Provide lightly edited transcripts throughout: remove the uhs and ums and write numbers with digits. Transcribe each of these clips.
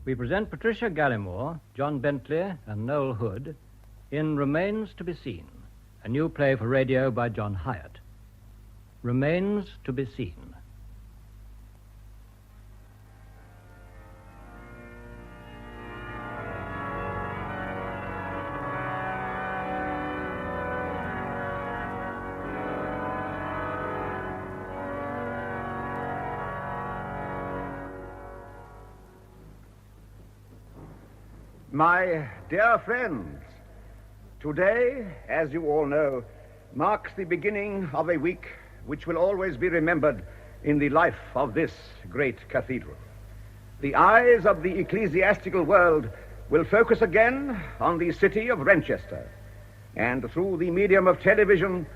We present Patricia Gallimore, John Bentley, and Noel Hood in Remains to be Seen, a new play for radio by John Hyatt. Remains to be Seen. My dear friends, today, as you all know, marks the beginning of a week which will always be remembered in the life of this great cathedral. The eyes of the ecclesiastical world will focus again on the city of Wrenchester, and through the medium of television,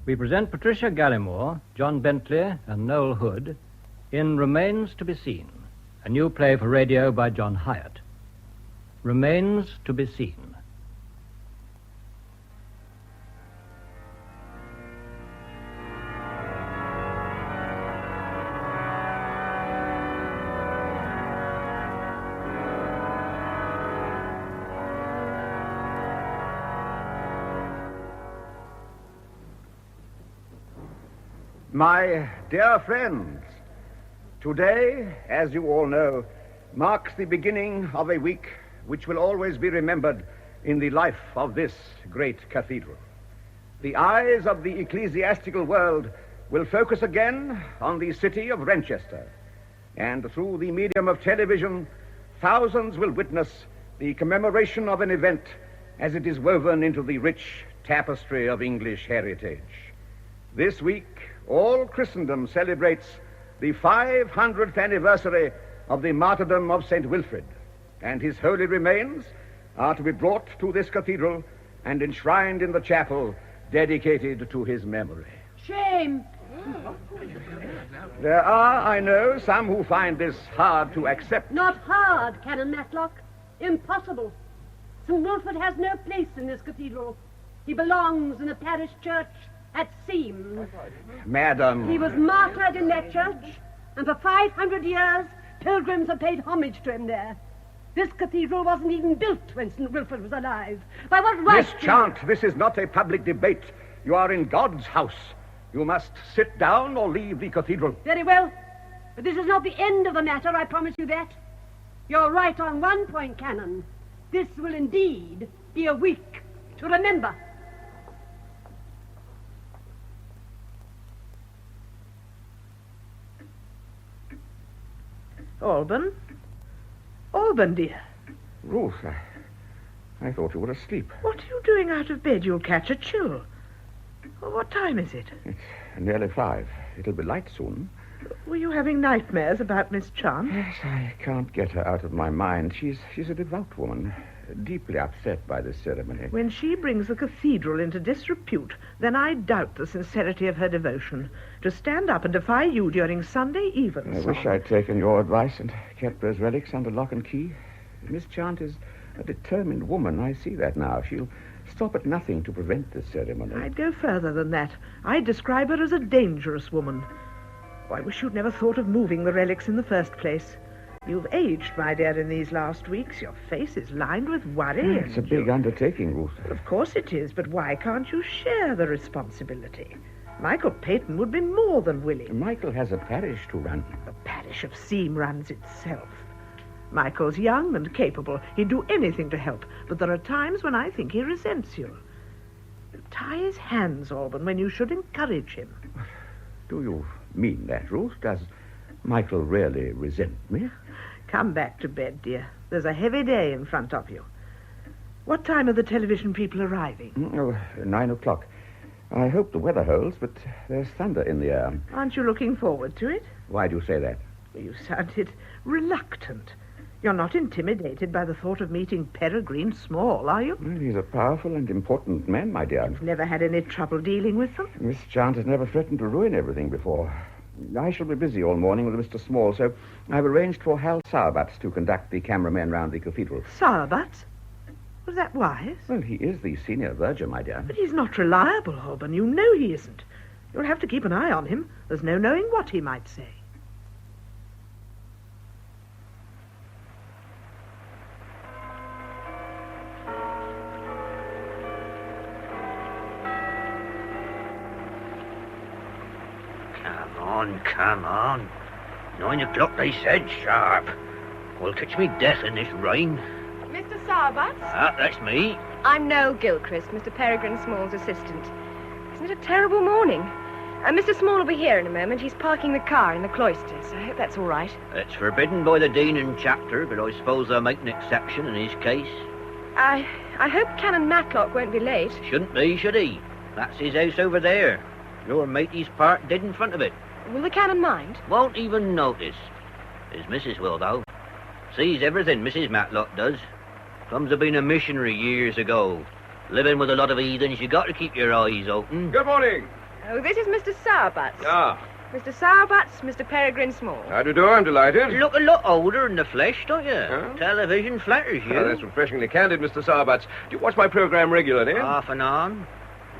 We present Patricia Gallimore, John Bentley, and Noel Hood in Remains to be Seen, a new play for radio by John Hyatt. Remains to be Seen. My dear friends, today, as you all know, marks the beginning of a week which will always be remembered in the life of this great cathedral. The eyes of the ecclesiastical world will focus again on the city of Wrenchester, and through the medium of television, thousands will witness the commemoration of an event as it is woven into the rich tapestry of English heritage. This week, all Christendom celebrates the 500th anniversary of the martyrdom of St. Wilfrid, and his holy remains are to be brought to this cathedral and enshrined in the chapel dedicated to his memory. Shame! There are, I know, some who find this hard to accept. Not hard, Canon Matlock. Impossible. St. Wilfrid has no place in this cathedral. He belongs in a parish church at Seam. Madam. He was martyred in that church, and for 500 years, pilgrims have paid homage to him there. This cathedral wasn't even built when St. Wilfrid was alive. By what right? Miss Chant, this is not a public debate. You are in God's house. You must sit down or leave the cathedral. Very well. But this is not the end of the matter, I promise you that. You're right on one point, Canon. This will indeed be a week to remember. Alban? Alban, dear. Ruth, I thought you were asleep. What are you doing out of bed? You'll catch a chill. Well, what time is it? It's nearly 5. It'll be light soon. Were you having nightmares about Miss Chant? Yes, I can't get her out of my mind. She's a devout woman, deeply upset by this ceremony. When she brings the cathedral into disrepute, then I doubt the sincerity of her devotion. To stand up and defy you during Sunday evens. I wish I'd taken your advice and kept those relics under lock and key. Miss Chant is a determined woman. I see that now. She'll stop at nothing to prevent this ceremony. I'd go further than that. I'd describe her as a dangerous woman. Oh, I wish you'd never thought of moving the relics in the first place. You've aged, my dear, in these last weeks. Your face is lined with worry. It's a big undertaking, Ruth. Of course it is, but why can't you share the responsibility? Michael Peyton would be more than willing. Michael has a parish to run. The parish of Seam runs itself. Michael's young and capable. He'd do anything to help, but there are times when I think he resents you. Tie his hands, Alban, when you should encourage him. Do you mean that, Ruth? Does Michael really resent me? Come back to bed, dear. There's a heavy day in front of you. What time are the television people arriving? 9 o'clock. I hope the weather holds, but there's thunder in the air. Aren't you looking forward to it? Why do you say that? You sounded reluctant. You're not intimidated by the thought of meeting Peregrine Small, are you? Well, he's a powerful and important man, my dear. You've never had any trouble dealing with them? Miss Chant has never threatened to ruin everything before. I shall be busy all morning with Mr. Small, so I've arranged for Hal Sauerbatz to conduct the cameramen round the cathedral. Sauerbatz? Was that wise? Well, he is the senior verger, my dear. But he's not reliable, Alban. You know he isn't. You'll have to keep an eye on him. There's no knowing what he might say. Come on. 9 o'clock, they said, sharp. Will catch me death in this rain. Mr. Sauerbatz? Ah, that's me. I'm Noel Gilchrist, Mr. Peregrine Small's assistant. Isn't it a terrible morning? Mr. Small will be here in a moment. He's parking the car in the cloisters. I hope that's all right. It's forbidden by the Dean and Chapter, but I suppose they'll make an exception in his case. I hope Canon Matlock won't be late. Shouldn't be, should he? That's his house over there. Your matey's parked dead in front of it. Will the Canon mind? Won't even notice. His missus will, though. Sees everything Mrs. Matlock does. Comes of being a missionary years ago. Living with a lot of heathens, you got to keep your eyes open. Good morning. Oh, this is Mr. Sauerbatz. Ah. Mr. Sauerbatz, Mr. Peregrine Small. How do you do? I'm delighted. Look a lot older in the flesh, don't you? Huh? Television flatters you. Oh, that's refreshingly candid, Mr. Sauerbatz. Do you watch my program regularly? Off and on.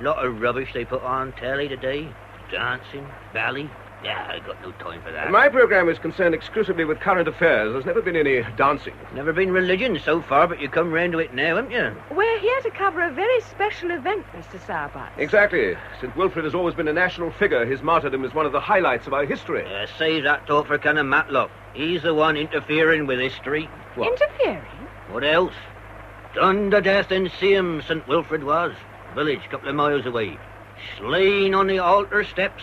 Lot of rubbish they put on telly today. Dancing, ballet. Yeah, I got no time for that. My program is concerned exclusively with current affairs. There's never been any dancing. Never been religion so far, but you come round to it now, haven't you? We're here to cover a very special event, Mr. Sauerbatz. Exactly. St. Wilfrid has always been a national figure. His martyrdom is one of the highlights of our history. Save that talk for Canon Matlock. He's the one interfering with history. What? Interfering? What else? Done to death in Seam, St. Wilfrid was. Village, couple of miles away. Slain on the altar steps.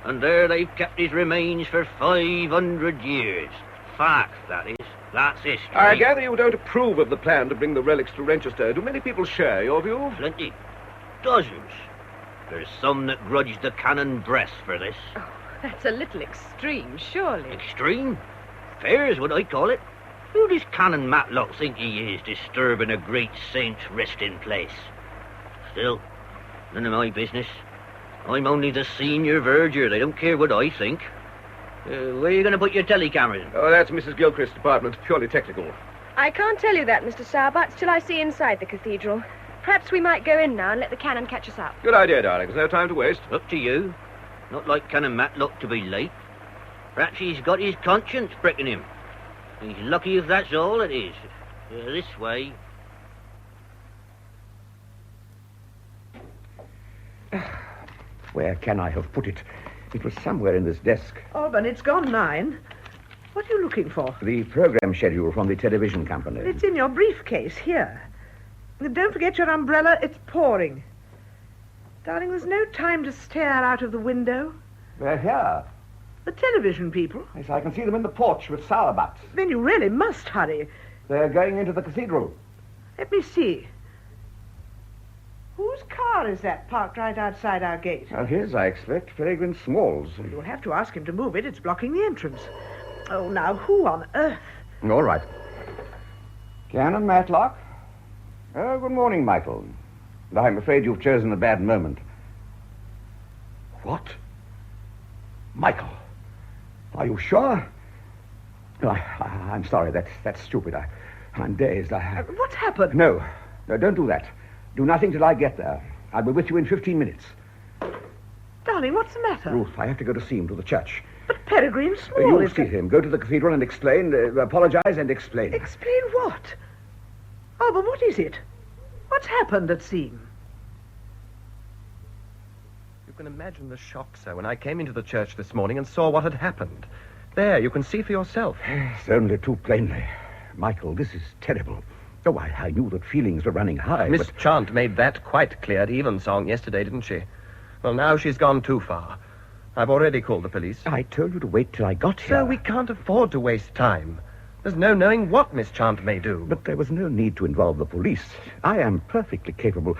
And there they've kept his remains for 500 years. Fact, that is. That's history. I gather you don't approve of the plan to bring the relics to Renchester. Do many people share your view? Plenty. Dozens. There's some that grudge the canon breast for this. Oh, that's a little extreme, surely. Extreme? Fair's what I call it. Who does Canon Matlock think he is, disturbing a great saint's resting place? Still, none of my business. I'm only the senior verger. They don't care what I think. Where are you going to put your telecameras? Oh, that's Mrs. Gilchrist's department. Purely technical. I can't tell you that, Mr. Sauerbatz, till I see inside the cathedral. Perhaps we might go in now and let the canon catch us up. Good idea, darling. There's no time to waste. Up to you. Not like Canon Matlock to be late. Perhaps he's got his conscience pricking him. He's lucky if that's all it is. This way. Where can I have put it? It was somewhere in this desk. Alban, it's gone 9. What are you looking for? The program schedule from the television company. It's in your briefcase here. And don't forget your umbrella. It's pouring. Darling, there's no time to stare out of the window. They're here. The television people. Yes, I can see them in the porch with Sauerbatz. Then you really must hurry. They're going into the cathedral. Let me see. Whose car is that parked right outside our gate? Well, his, I expect, Peregrine Small's. You'll have to ask him to move it. It's blocking the entrance. Oh, now, who on earth? All right. Canon Matlock? Oh, good morning, Michael. I'm afraid you've chosen a bad moment. What? Michael? Are you sure? Oh, I'm sorry. That's stupid. I'm dazed. What happened? No, don't do that. Do nothing till I get there. I'll be with you in 15 minutes. Darling, what's the matter? Ruth, I have to go to see him to the church. But Peregrine Small You'll is... see him. Go to the cathedral and explain, apologize and explain. Explain what? Oh, but what is it? What's happened at Seam? You can imagine the shock, sir, when I came into the church this morning and saw what had happened. There, you can see for yourself. It's only too plainly. Michael, this is terrible. Oh, I knew that feelings were running high, Miss but... Chant made that quite clear at Evensong yesterday, didn't she? Well, now she's gone too far. I've already called the police. I told you to wait till I got here. Sir, we can't afford to waste time. There's no knowing what Miss Chant may do. But there was no need to involve the police. I am perfectly capable...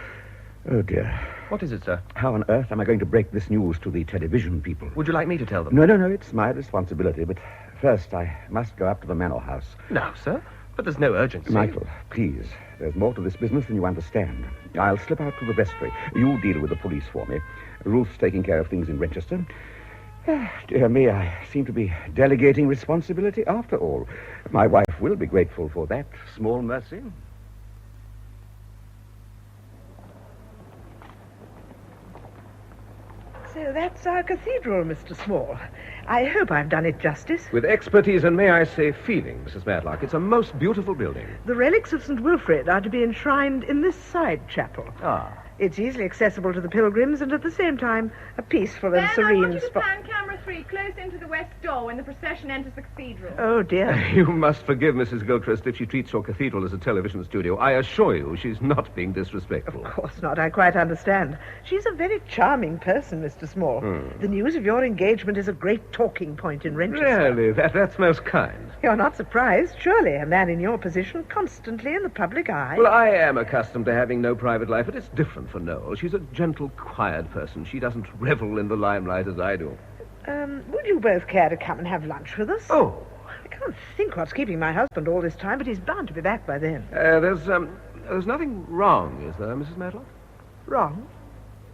Oh, dear. What is it, sir? How on earth am I going to break this news to the television people? Would you like me to tell them? No, it's my responsibility. But first, I must go up to the manor house. No, sir. But there's no urgency. Michael, please. There's more to this business than you understand. I'll slip out to the vestry. You deal with the police for me. Ruth's taking care of things in Renchester. Dear me, I seem to be delegating responsibility after all. My wife will be grateful for that small mercy. So that's our cathedral, Mr. Small. I hope I've done it justice. With expertise and, may I say, feeling, Mrs. Matlock. It's a most beautiful building. The relics of St. Wilfrid are to be enshrined in this side chapel. Ah. It's easily accessible to the pilgrims and at the same time a peaceful and Ben, serene I want you to spot. pan camera 3 close into the west door when the procession enters the cathedral. Oh, dear. You must forgive Mrs. Gilchrist if she treats your cathedral as a television studio. I assure you she's not being disrespectful. Of course not. I quite understand. She's a very charming person, Mr. Small. The news of your engagement is a great talking point in Renchester. Really? That's most kind. You're not surprised, surely. A man in your position, constantly in the public eye. Well, I am accustomed to having no private life, but it's different for Noel. She's a gentle, quiet person. She doesn't revel in the limelight as I do. Would you both care to come and have lunch with us? Oh. I can't think what's keeping my husband all this time, but he's bound to be back by then. There's nothing wrong, is there, Mrs. Matlock? Wrong?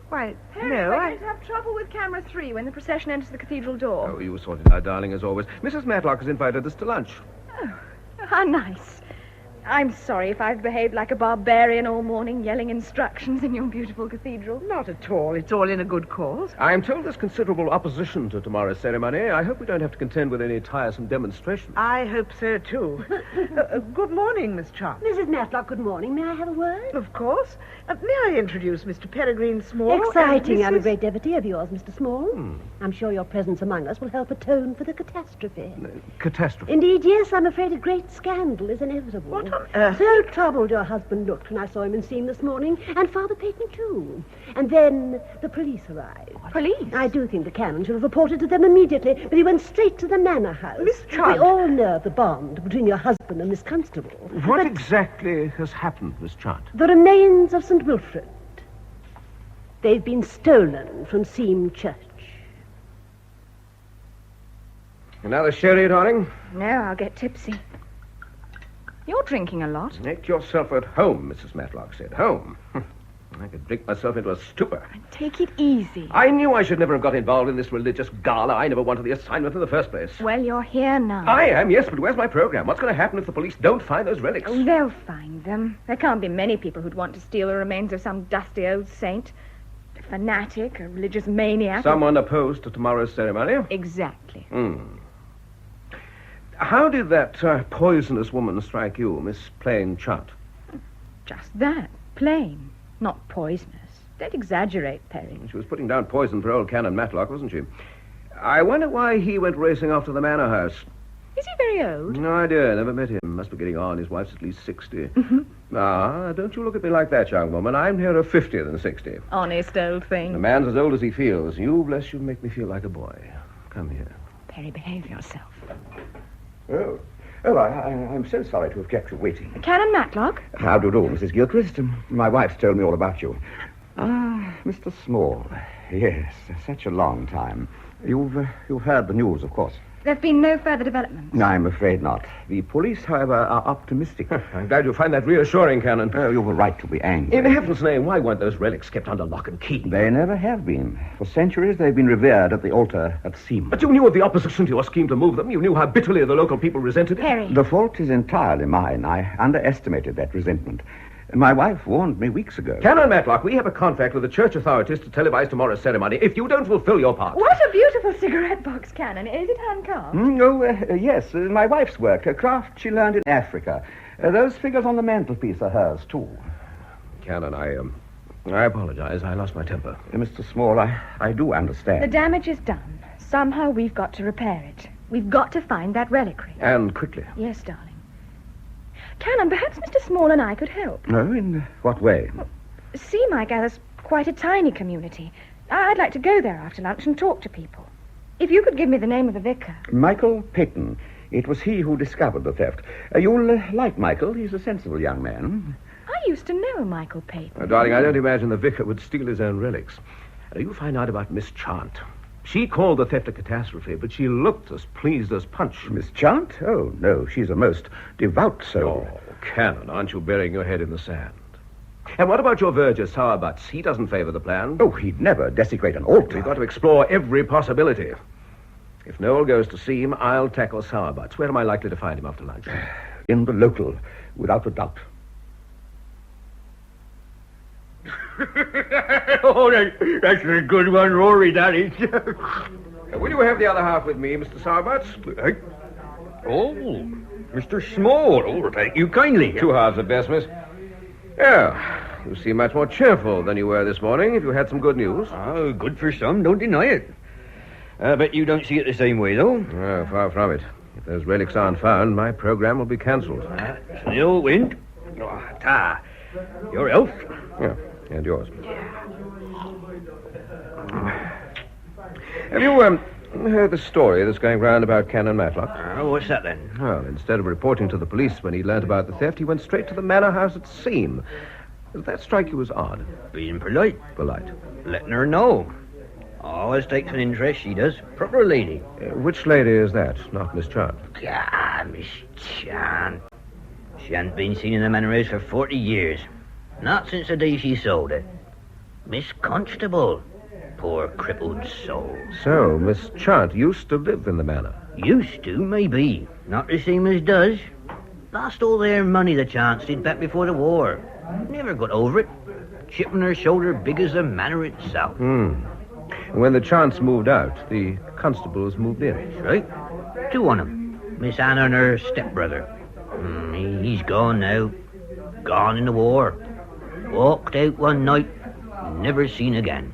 Why, Harry, no, we're going to have trouble with camera 3 when the procession enters the cathedral door. Oh, you sorted out, darling, as always. Mrs. Matlock has invited us to lunch. Oh, how nice. I'm sorry if I've behaved like a barbarian all morning, yelling instructions in your beautiful cathedral. Not at all. It's all in a good cause. I'm told there's considerable opposition to tomorrow's ceremony. I hope we don't have to contend with any tiresome demonstrations. I hope so, too. Good morning, Miss Chance. Mrs. Matlock, good morning. May I have a word? Of course. May I introduce Mr. Peregrine Small? Exciting. and I'm a Mrs. great devotee of yours, Mr. Small. I'm sure your presence among us will help atone for the catastrophe. Catastrophe. Indeed, yes, I'm afraid a great scandal is inevitable. What on earth? So troubled your husband looked when I saw him in scene this morning, and Father Peyton, too. And then the police arrived. Police? I do think the canon should have reported to them immediately, but he went straight to the manor house. Miss Chubb. We all know the bond between your husband and Miss Constable. What exactly has happened, Miss Chant? The remains of St. Wilfrid. They've been stolen from Seam Church. Another sherry, darling? No, I'll get tipsy. You're drinking a lot. Make yourself at home, Mrs. Matlock said. Home. I could drink myself into a stupor. Take it easy. I knew I should never have got involved in this religious gala. I never wanted the assignment in the first place. Well, you're here now. I am, yes, but where's my program? What's going to happen if the police don't find those relics? Oh, they'll find them. There can't be many people who'd want to steal the remains of some dusty old saint. A fanatic, a religious maniac. Someone opposed to tomorrow's ceremony? Exactly. How did that poisonous woman strike you, Miss Plain Chant? Just that. Plain. Not poisonous. Don't exaggerate, Perry. She was putting down poison for old Canon Matlock, wasn't she? I wonder why he went racing off to the manor house. Is he very old? No idea. Never met him. Must be getting on. His wife's at least 60. Ah, don't you look at me like that, young woman. I'm nearer 50 than 60. Honest old thing. The man's as old as he feels. You, bless you, make me feel like a boy. Come here. Perry, behave yourself. I'm so sorry to have kept you waiting. Canon Matlock? How do you do, Mrs. Gilchrist? My wife's told me all about you. Ah, Mr. Small. Yes, such a long time. You've heard the news, of course. There have been no further developments. I'm afraid not. The police, however, are optimistic. I'm glad you find that reassuring, Canon. You were right to be angry. In heaven's name, why weren't those relics kept under lock and key? They never have been. For centuries, they've been revered at the altar at Seam. But you knew of the opposition to your scheme to move them. You knew how bitterly the local people resented it. Perry. The fault is entirely mine. I underestimated that resentment. My wife warned me weeks ago. Canon Matlock, we have a contract with the church authorities to televise tomorrow's ceremony. If you don't fulfill your part... What a beautiful cigarette box, Canon. Is it hand-carved? Yes. My wife's work. A craft she learned in Africa. Those figures on the mantelpiece are hers, too. Canon, I apologize. I lost my temper. Mr. Small, I do understand. The damage is done. Somehow we've got to repair it. We've got to find that reliquary. And quickly. Yes, darling. Canon, perhaps Mr. Small and I could help. No, in what way? Seam, I gather, is quite a tiny community. I'd like to go there after lunch and talk to people. If you could give me the name of the vicar. Michael Peyton. It was he who discovered the theft. You'll like Michael. He's a sensible young man. I used to know Michael Peyton. Darling, I don't imagine the vicar would steal his own relics. You find out about Miss Chant. She called the theft a catastrophe, but she looked as pleased as Punch. Miss Chant? Oh, no, she's a most devout soul. Oh, Canon, aren't you burying your head in the sand? And what about your verger, Sour Butts? He doesn't favor the plan. Oh, he'd never desecrate an altar. We've got to explore every possibility. If Noel goes to see him, I'll tackle Sourbuts. Where am I likely to find him after lunch? In the local, without a doubt. That's a good one, Rory, that is. Will you have the other half with me, Mr. Sourbuts? Oh, Mr. Small. Oh, thank you kindly. 2 halves at best, miss. Yeah, you seem much more cheerful than you were this morning. Have you had some good news? Oh, good for some, don't deny it. I bet you don't see it the same way, though. Oh, far from it. If those relics aren't found, my program will be cancelled. Still wind. Oh, your health. Yeah, and yours. Have you heard the story that's going round about Canon Matlock? What's that, then? Well, instead of reporting to the police when he learnt about the theft, he went straight to the manor house at Seam. Does that strike you as odd? Being polite. Polite. Letting her know. Always takes an interest, she does. Proper lady. Which lady is that? Not Miss Chant. Ah, Miss Chant. She hasn't been seen in the manor house for 40 years. Not since the day she sold it. Miss Constable. Poor crippled soul. So, Miss Chant used to live in the manor? Used to, maybe. Not the same as does. Lost all their money, the Chants did, back before the war. Never got over it. Chip on her shoulder big as the manor itself. When the Chants moved out, the constables moved in. That's right. 2 on them. Miss Anna and her stepbrother. He's gone now. Gone in the war. Walked out one night, never seen again.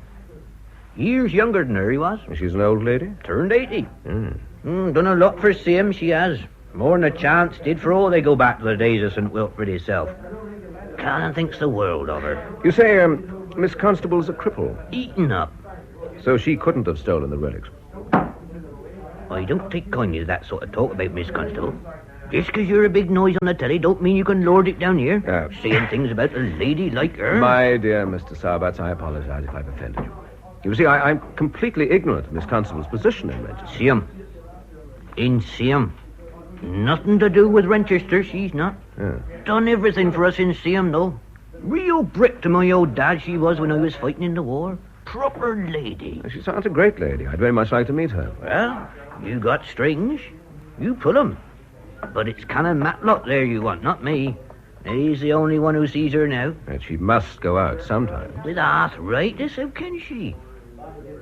Years younger than her, he was. She's an old lady? Turned 80. Done a lot for Sim, she has. More than a Chance did for all they go back to the days of St. Wilfrid himself. Canon thinks the world of her. You say, Miss Constable's a cripple? Eaten up. So she couldn't have stolen the relics? I don't take kindly to that sort of talk about Miss Constable. Just 'cause you're a big noise on the telly don't mean you can lord it down here. Saying things about a lady like her. My dear Mr. Sourbuts, I apologize if I've offended you. You see, I'm completely ignorant of Miss Constable's position in Manchester. Siam. In Siam. Nothing to do with Renchester, she's not. Done everything for us in Siam, though. Real brick to my old dad she was when I was fighting in the war. Proper lady. She sounds a great lady. I'd very much like to meet her. Well, you got strings. You pull 'em. But it's Canon Matlock there you want, not me. He's the only one who sees her now. And she must go out sometime. With arthritis, how can she?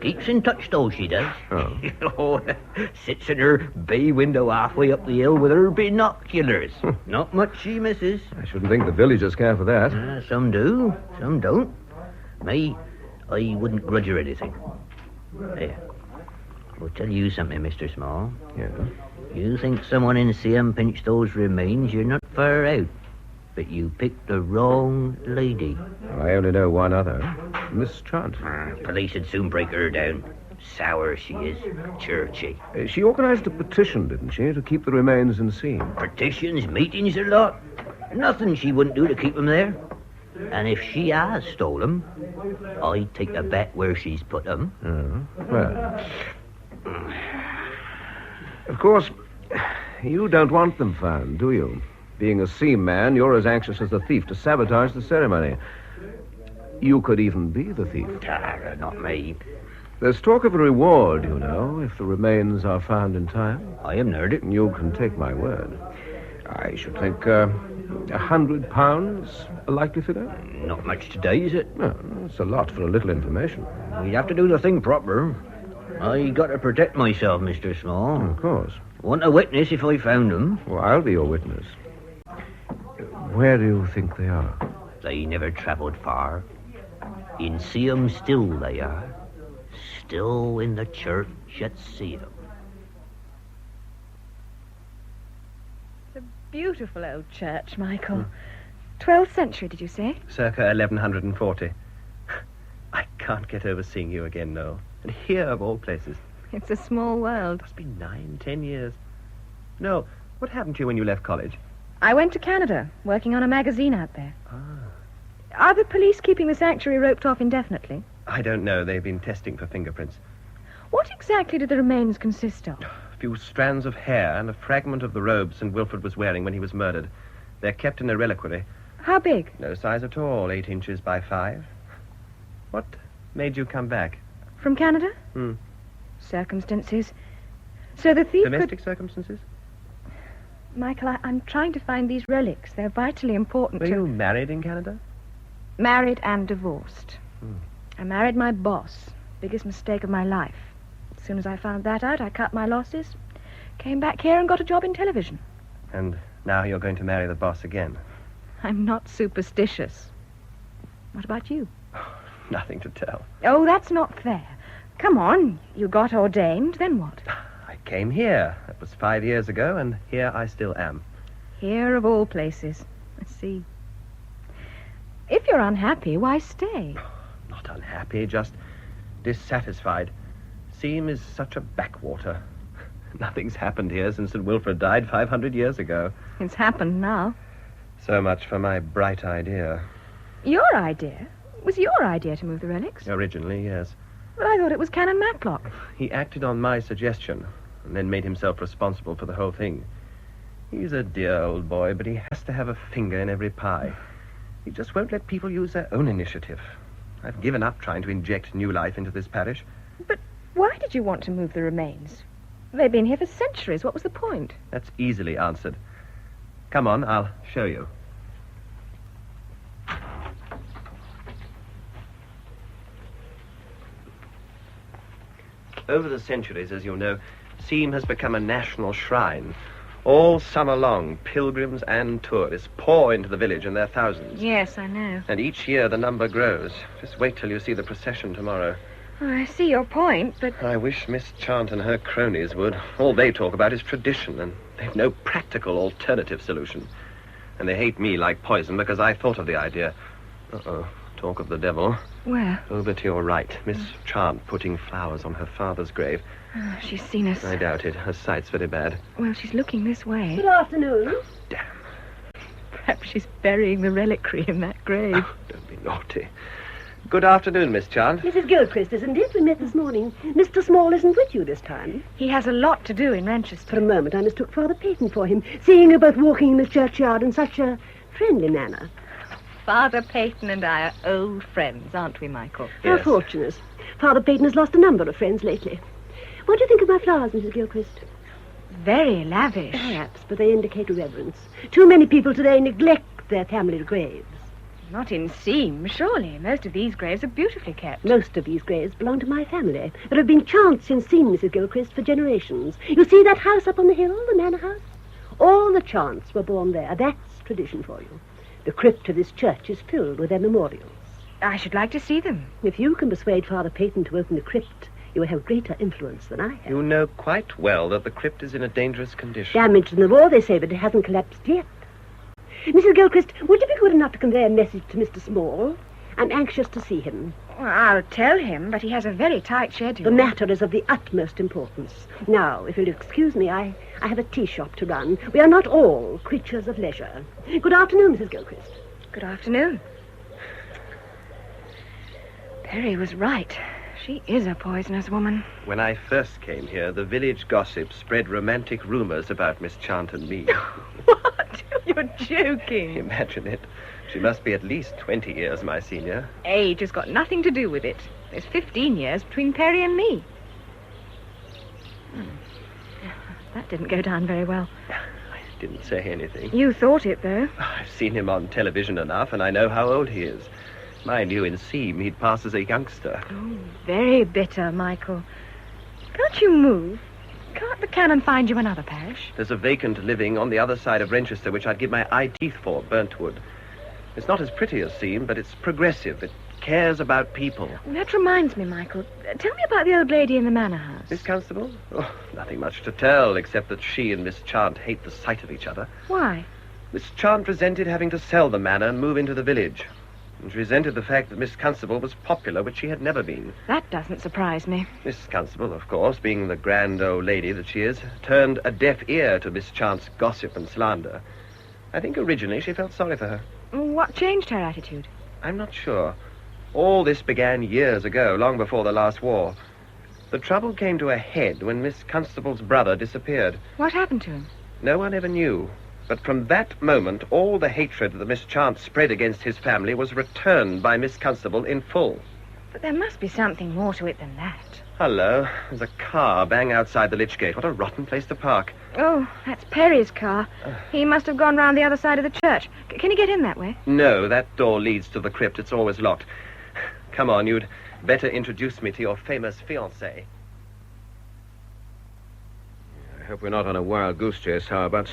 Keeps in touch, though, she does. Oh. Sits in her bay window halfway up the hill with her binoculars. Not much she misses. I shouldn't think the villagers care for that. Some do, some don't. Me, I wouldn't grudge her anything. There. I'll tell you something, Mr. Small. Yeah? You think someone in Siam pinched those remains, you're not far out. But you picked the wrong lady. I only know one other. Miss Chant. Police would soon break her down. Sour she is. Churchy. She organized a petition, didn't she, to keep the remains in Seam? Petitions, meetings, a lot. Nothing she wouldn't do to keep them there. And if she has stole them, I'd take a bet where she's put them. Well. Of course, you don't want them found, do you? Being a Seam man, you're as anxious as the thief to sabotage the ceremony. You could even be the thief. Not me. There's talk of a reward, you know, if the remains are found in time. I haven't heard it. You can take my word. I should think £100 a likely figure? Not much today, is it? No, it's a lot for a little information. We'd have to do the thing proper. I got to protect myself, Mr. Small. Of course. Want a witness if I found them. Well, I'll be your witness. Where do you think they are? They never travelled far. In Seam still they are. Still in the church at Seam. It's a beautiful old church, Michael. 12th century, did you say? Circa 1140. I can't get over seeing you again, Noel. And here, of all places. It's a small world. Must be 9, 10 years. No, what happened to you when you left college? I went to Canada, working on a magazine out there. Are the police keeping the sanctuary roped off indefinitely? I don't know. They've been testing for fingerprints. What exactly did the remains consist of? A few strands of hair and a fragment of the robe St. Wilfrid was wearing when he was murdered. They're kept in a reliquary. How big? No size at all, 8 inches by 5. What made you come back? From Canada? Hmm. Circumstances. So the thief Domestic circumstances? Michael, I'm trying to find these relics. They're vitally important Were to... you married in Canada? Married and divorced. I married my boss. Biggest mistake of my life. As soon as I found that out, I cut my losses, came back here and got a job in television. And now you're going to marry the boss again? I'm not superstitious. What about you? Nothing to tell. Oh, that's not fair. Come on, you got ordained, then what? I came here. That was 5 years ago, and here I still am. Here of all places. I see. If you're unhappy, why stay? Not unhappy, just dissatisfied. Seam is such a backwater. Nothing's happened here since St. Wilfrid died 500 years ago. It's happened now. So much for my bright idea. Your idea? It was your idea to move the relics? Originally, yes. But I thought it was Canon Matlock. He acted on my suggestion, and then made himself responsible for the whole thing. He's a dear old boy, but he has to have a finger in every pie. He just won't let people use their own initiative. I've given up trying to inject new life into this parish. But why did you want to move the remains? They've been here for centuries. What was the point? That's easily answered. Come on, I'll show you. Over the centuries, as you know, Seam has become a national shrine. All summer long, pilgrims and tourists pour into the village in their thousands. Yes, I know. And each year the number grows. Just wait till you see the procession tomorrow. Oh, I see your point, but... I wish Miss Chant and her cronies would. All they talk about is tradition, and they've no practical alternative solution. And they hate me like poison because I thought of the idea. Uh-oh. Talk of the devil. Where? Over to your right. Miss Chant putting flowers on her father's grave. Oh, she's seen us. I doubt it. Her sight's very bad. Well, she's looking this way. Good afternoon. Damn. Perhaps she's burying the reliquary in that grave. Oh, don't be naughty. Good afternoon, Miss Chant. Mrs. Gilchrist, isn't it? We met this morning. Mr. Small isn't with you this time. He has a lot to do in For Manchester. a moment, I mistook Father Peyton for him, seeing you both walking in the churchyard in such a friendly manner. Father Peyton and I are old friends, aren't we, Michael? How Yes. fortunate. Father Peyton has lost a number of friends lately. What do you think of my flowers, Mrs. Gilchrist? Very lavish. Perhaps, but they indicate reverence. Too many people today neglect their family graves. Not in Seam, surely. Most of these graves are beautifully kept. Most of these graves belong to my family. There have been chants in Seam, Mrs. Gilchrist, for generations. You see that house up on the hill, the manor house? All the chants were born there. That's tradition for you. The crypt of this church is filled with their memorials. I should like to see them. If you can persuade Father Peyton to open the crypt, you will have greater influence than I have. You know quite well that the crypt is in a dangerous condition. Damaged in the war, they say, but it hasn't collapsed yet. Mrs. Gilchrist, would you be good enough to convey a message to Mr. Small? I'm anxious to see him. Well, I'll tell him, but he has a very tight schedule. The matter is of the utmost importance. Now, if you'll excuse me, I have a tea shop to run. We are not all creatures of leisure. Good afternoon, Mrs. Gilchrist. Good afternoon. Perry was right. She is a poisonous woman. When I first came here, the village gossip spread romantic rumors about Miss Chant and me. What? You're joking. Imagine it. She must be at least 20 years my senior. Age has got nothing to do with it. There's 15 years between Perry and me. That didn't go down very well. I didn't say anything. You thought it, though. I've seen him on television enough, and I know how old he is. Mind you, in Seam, he'd pass as a youngster. Oh, very bitter, Michael. Can't you move? Can't the canon find you another parish? There's a vacant living on the other side of Renchester, which I'd give my eye teeth for, burnt wood. It's not as pretty as Seam, but it's progressive. It cares about people. That reminds me, Michael. Tell me about the old lady in the manor house. Miss Constable? Oh, nothing much to tell, except that she and Miss Chant hate the sight of each other. Why? Miss Chant resented having to sell the manor and move into the village. And she resented the fact that Miss Constable was popular, which she had never been. That doesn't surprise me. Miss Constable, of course, being the grand old lady that she is, turned a deaf ear to Miss Chant's gossip and slander. I think originally she felt sorry for her. What changed her attitude? I'm not sure. All this began years ago, long before the last war. The trouble came to a head when Miss Constable's brother disappeared. What happened to him? No one ever knew. But from that moment, all the hatred that Miss Chant spread against his family was returned by Miss Constable in full. But there must be something more to it than that. Hello. There's a car bang outside the lich gate. What a rotten place to park. Oh, that's Perry's car. He must have gone round the other side of the church. Can you get in that way? No, that door leads to the crypt. It's always locked. Come on, you'd better introduce me to your famous fiancée. I hope we're not on a wild goose chase, Howabutts.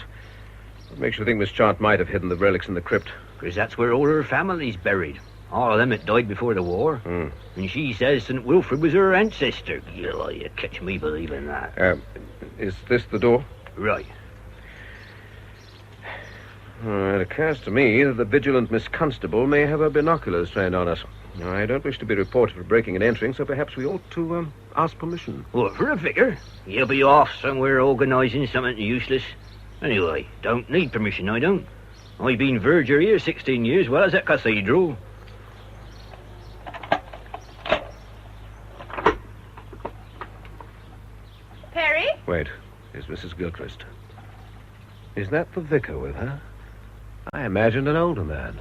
What makes you think Miss Chant might have hidden the relics in the crypt? Because that's where all her family's buried. All of them that died before the war. And she says St. Wilfrid was her ancestor. You catch me believing that. Is this the door? Right. It occurs to me that the vigilant Miss Constable may have her binoculars trained on us. I don't wish to be reported for breaking and entering, so perhaps we ought to ask permission. What, for a vicar? You'll be off somewhere organising something useless. Anyway, don't need permission, I don't. I've been verger here 16 years, well as that cathedral. Perry? Wait, is Mrs. Gilchrist. Is that the vicar with her? I imagined an older man.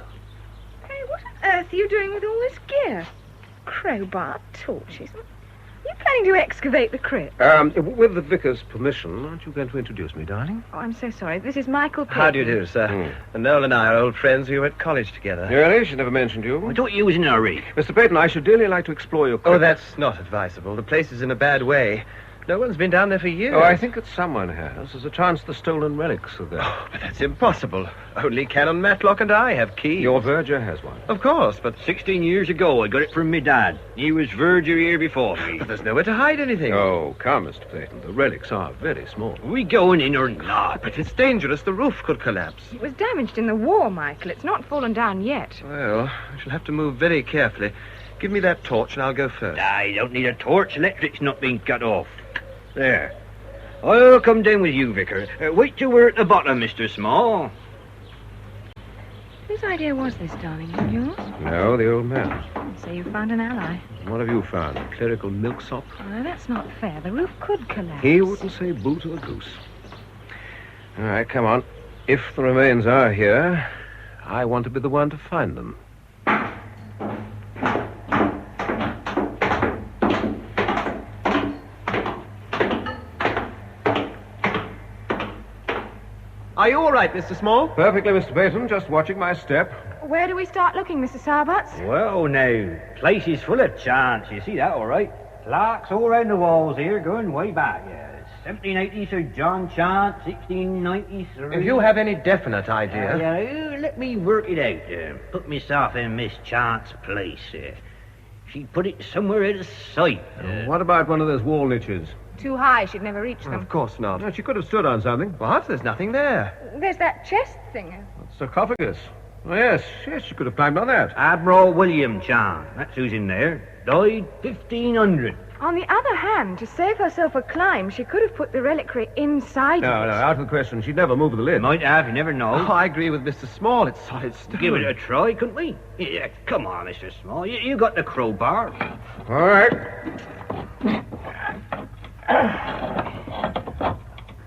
Hey, what on earth are you doing with all this gear? Crowbar, torches. Are you planning to excavate the crypt? With the vicar's permission, aren't you going to introduce me, darling? Oh, I'm so sorry. This is Michael Peyton. How do you do, sir? And Noel and I are old friends. We were at college together. Really? She never mentioned you. I thought you was in a hurry. Mr. Peyton, I should dearly like to explore your crypt. Oh, that's not advisable. The place is in a bad way. No one's been down there for years. Oh, I think that someone has. There's a chance the stolen relics are there. Oh, but that's impossible. Only Canon Matlock and I have keys. Your verger has one. Of course, but 16 years ago, I got it from me dad. He was verger here before me. But there's nowhere to hide anything. Oh, come, Mr. Peyton. The relics are very small. Are we going in or not? But it's dangerous. The roof could collapse. It was damaged in the war, Michael. It's not fallen down yet. Well, I shall have to move very carefully. Give me that torch and I'll go first. I don't need a torch. Electric's not being cut off. There. I'll come down with you, Vicar. Wait till we're at the bottom, Mr. Small. Whose idea was this, darling? Yours? No, the old man. So you found an ally. What have you found? A clerical milksop? Oh, that's not fair. The roof could collapse. He wouldn't say boo to a goose. All right, come on. If the remains are here, I want to be the one to find them. Are you all right, Mr. Small? Perfectly, Mr. Peyton. Just watching my step. Where do we start looking, Mr. Sarbutts? Well, now, place is full of chants. You see that, all right? Plaques all round the walls here, going way back. 1780 Sir John chant, 1693... If you have any definite idea... let me work it out. Put myself in Miss Chant's place. She put it somewhere out of sight. What about one of those wall niches? Too high, she'd never reach them. Of course not. No, she could have stood on something. What? There's nothing there. There's that chest thing. Sarcophagus. Oh, yes, she could have climbed on that. Admiral William Chant. That's who's in there. Died 1500. On the other hand, to save herself a climb, she could have put the reliquary inside No, it. out of the question. She'd never move the lid. Might have, you never know. Oh, I agree with Mr. Small. It's solid stone. Give it a try, couldn't we? Yeah, come on, Mr. Small. You got the crowbar. All right.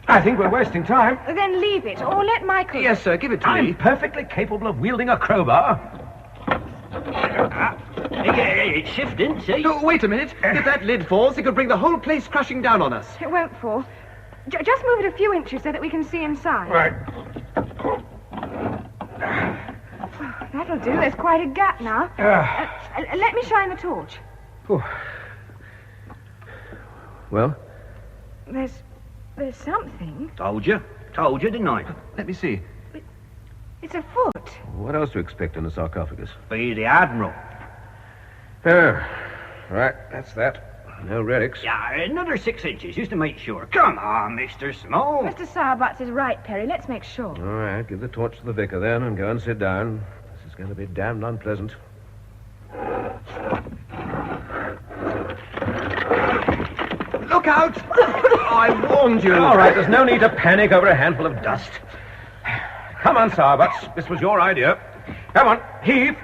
I think we're wasting time. Then leave it, or let Michael... Yes, sir. Give it to me. perfectly capable of wielding a crowbar. It's shifting, see? Oh, wait a minute. If that lid falls, it could bring the whole place crashing down on us. It won't fall. Just move it a few inches so that we can see inside. Right. Oh, that'll do. There's quite a gap now. Let me shine the torch. Well? There's something. Told you, didn't I? Let me see. It's a foot. What else do you expect in a sarcophagus? Be the Admiral. Right, that's that. No relics. Yeah, another 6 inches, just to make sure. Come on, Mr. Small. Mr. Sarbutts is right, Perry. Let's make sure. All right, give the torch to the vicar then and go and sit down. This is going to be damned unpleasant. Look out! I warned you. All right, there's no need to panic over a handful of dust. Come on, Sarbutts. This was your idea. Come on, heave.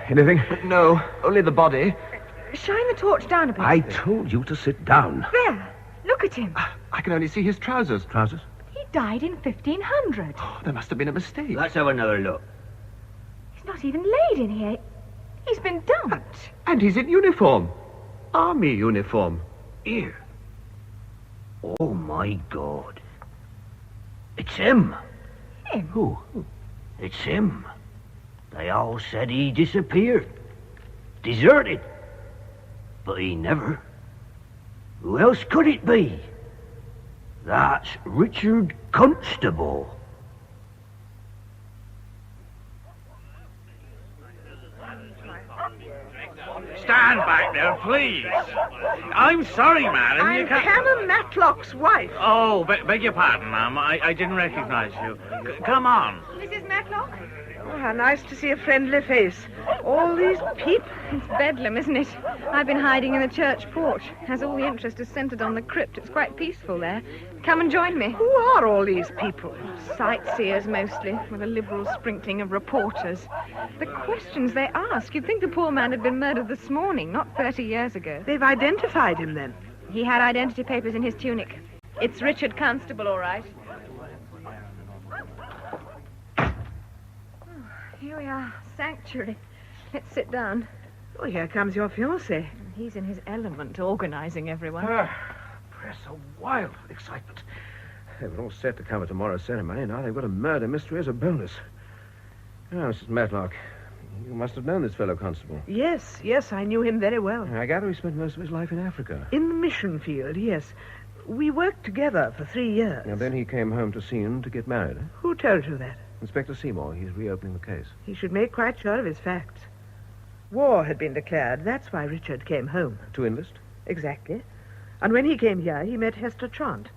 Anything? No, only the body. Shine the torch down a bit. I told you to sit down. There. Look at him. I can only see his trousers. Trousers? He died in 1500. Oh, there must have been a mistake. Let's have another look. He's not even laid in here. He's been dumped. And he's in uniform. Army uniform. Here. Oh, my God. It's him. Him? Who? It's him. They all said he disappeared. Deserted. But he never. Who else could it be? That's Richard Constable. Stand back there, please. I'm sorry, madam. I'm Canon Matlock's wife. Oh, beg your pardon, ma'am. I didn't recognize you. Come on. Mrs. Matlock? Oh, how nice to see a friendly face. All these people. It's bedlam, isn't it? I've been hiding in the church porch. As all the interest is centred on the crypt, it's quite peaceful there. Come and join me. Who are all these people? Sightseers, mostly, with a liberal sprinkling of reporters. The questions they ask, you'd think the poor man had been murdered this morning, not 30 years ago. They've identified him, then. He had identity papers in his tunic. It's Richard Constable, all right. Here we are, sanctuary. Let's sit down. Oh, here comes your fiancé. He's in his element, organising everyone. Press a wild excitement. They were all set to cover tomorrow's ceremony. Now they've got a murder mystery as a bonus. Now, Mrs. Matlock, you must have known this fellow Constable. Yes, I knew him very well. I gather he spent most of his life in Africa. In the mission field, yes. We worked together for 3 years. And then he came home to Sean to get married. Who told you that? Inspector Seymour, he's reopening the case. He should make quite sure of his facts. War had been declared. That's why Richard came home. To enlist? Exactly. And when he came here, he met Hester Chant.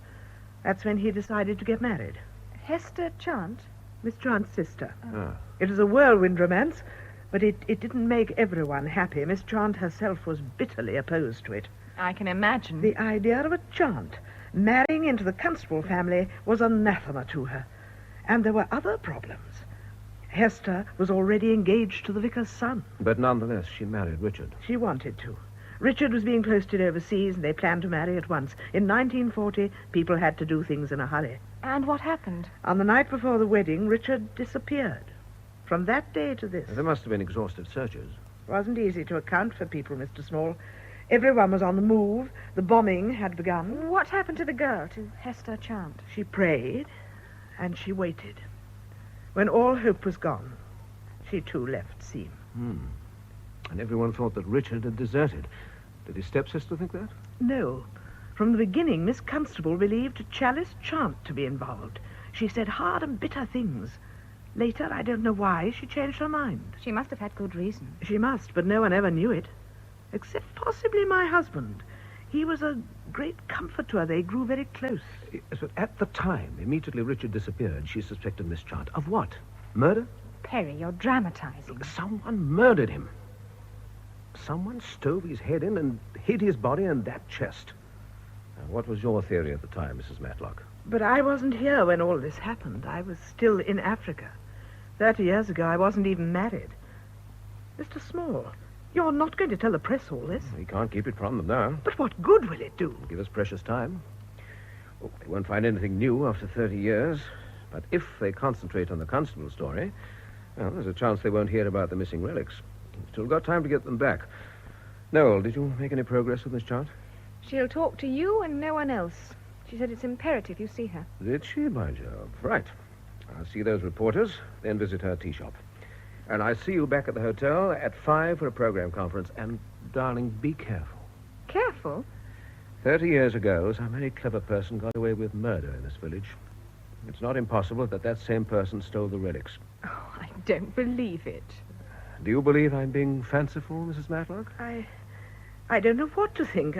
That's when he decided to get married. Hester Chant? Miss Chant's sister. Ah. It was a whirlwind romance, but it didn't make everyone happy. Miss Chant herself was bitterly opposed to it. I can imagine. The idea of a Chant marrying into the Constable family was anathema to her. And there were other problems. Hester was already engaged to the vicar's son. But nonetheless, she married Richard. She wanted to. Richard was being posted overseas, and they planned to marry at once. In 1940, people had to do things in a hurry. And what happened? On the night before the wedding, Richard disappeared. From that day to this. There must have been exhaustive searches. It wasn't easy to account for people, Mr. Small. Everyone was on the move. The bombing had begun. What happened to the girl, to Hester Chant? She prayed, and she waited. When all hope was gone, she too left Seam. And everyone thought that Richard had deserted. Did his stepsister think that? No. From the beginning, Miss Constable believed Chalice Chant to be involved. She said hard and bitter things. Later, I don't know why, she changed her mind. She must have had good reason. She must, but no one ever knew it. Except possibly my husband. He was a great comfort to her. They grew very close. Yes, but at the time, immediately Richard disappeared, she suspected Miss Chant. Of what? Murder? Perry, you're dramatizing. Someone murdered him. Someone stove his head in and hid his body in that chest. Now, what was your theory at the time, Mrs. Matlock? But I wasn't here when all this happened. I was still in Africa. 30 years ago, I wasn't even married. Mr. Small, you're not going to tell the press all this. We can't keep it from them now. But what good will it do? Give us precious time. Oh, they won't find anything new after 30 years. But if they concentrate on the Constable story, well, there's a chance they won't hear about the missing relics. We've still got time to get them back. Noel, did you make any progress with Miss Chant? She'll talk to you and no one else. She said it's imperative you see her. Did she, by Jove? Right. I'll see those reporters, then visit her tea shop. And I see you back at the hotel at 5 for a program conference. And, darling, be careful. Careful? 30 years ago, some very clever person got away with murder in this village. It's not impossible that that same person stole the relics. Oh, I don't believe it. Do you believe I'm being fanciful, Mrs. Matlock? I don't know what to think.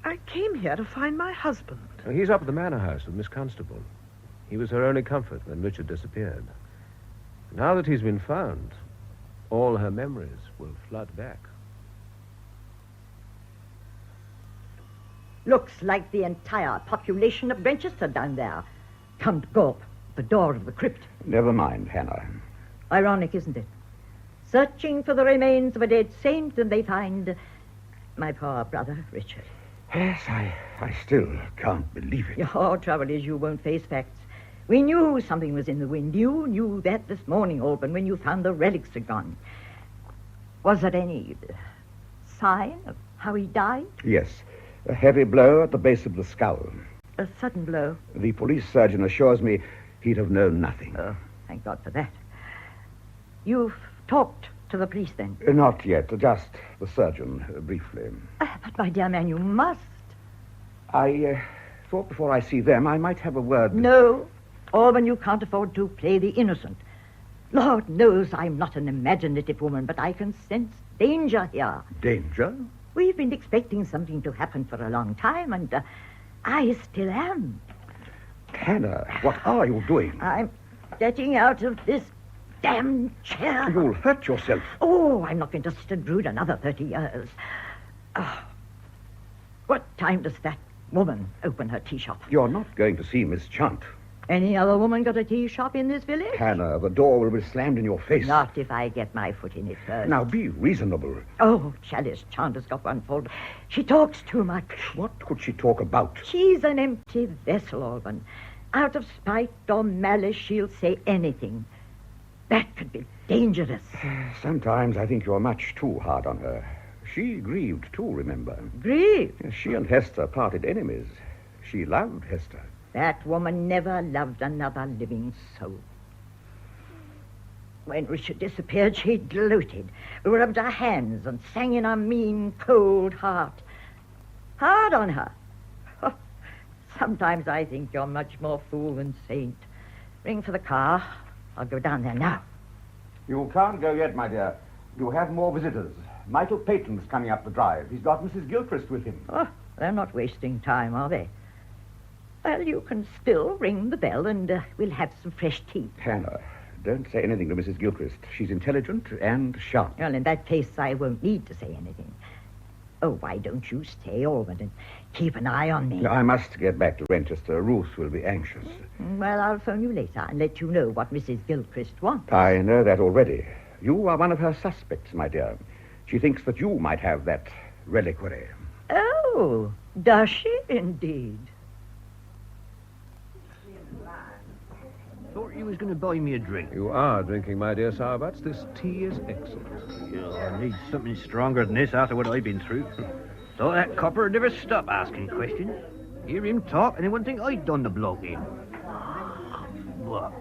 I came here to find my husband. Well, he's up at the manor house with Miss Constable. He was her only comfort when Richard disappeared. Now that he's been found, all her memories will flood back. Looks like the entire population of Manchester down there. Can't go up the door of the crypt. Never mind, Hannah. Ironic, isn't it? Searching for the remains of a dead saint, and they find my poor brother, Richard. Yes, I still can't believe it. Your trouble is you won't face facts. We knew something was in the wind. You knew that this morning, Alban, when you found the relics had gone. Was there any sign of how he died? Yes, a heavy blow at the base of the skull. A sudden blow? The police surgeon assures me he'd have known nothing. Oh, thank God for that. You've talked to the police, then? Not yet, just the surgeon, briefly. But, my dear man, you must. I thought before I see them I might have a word. No, Alban, you can't afford to play the innocent. Lord knows I'm not an imaginative woman, but I can sense danger here. Danger? We've been expecting something to happen for a long time, and I still am. Hannah, what are you doing? I'm getting out of this damn chair. You'll hurt yourself. Oh, I'm not going to sit and brood another 30 years. What time does that woman open her tea shop? You're not going to see Miss Chant. Any other woman got a tea shop in this village? Hannah, the door will be slammed in your face. Not if I get my foot in it first. Now, be reasonable. Oh, Chalice Chant has got one fault. She talks too much. What could she talk about? She's an empty vessel, Alban. Out of spite or malice, she'll say anything. That could be dangerous. Sometimes I think you're much too hard on her. She grieved too, remember? Grieved? She and Hester parted enemies. She loved Hester. That woman never loved another living soul. When Richard disappeared, she gloated, rubbed her hands, and sang in her mean, cold heart. Hard on her. Oh, sometimes I think you're much more fool than saint. Ring for the car. I'll go down there now. You can't go yet, my dear. You have more visitors. Michael Peyton's coming up the drive. He's got Mrs. Gilchrist with him. Oh, they're not wasting time, are they? Well, you can still ring the bell and we'll have some fresh tea. Hannah, don't say anything to Mrs. Gilchrist. She's intelligent and sharp. Well, in that case, I won't need to say anything. Oh, why don't you stay, Alban, and keep an eye on me? I must get back to Renchester. Ruth will be anxious. Well, I'll phone you later and let you know what Mrs. Gilchrist wants. I know that already. You are one of her suspects, my dear. She thinks that you might have that reliquary. Oh, does she indeed? Thought you was going to buy me a drink. You are drinking, my dear Sourbuts. This tea is excellent. I need something stronger than this after what I've been through. Thought that copper would never stop asking questions. Hear him talk, and he wouldn't think I'd done the bloke in. What?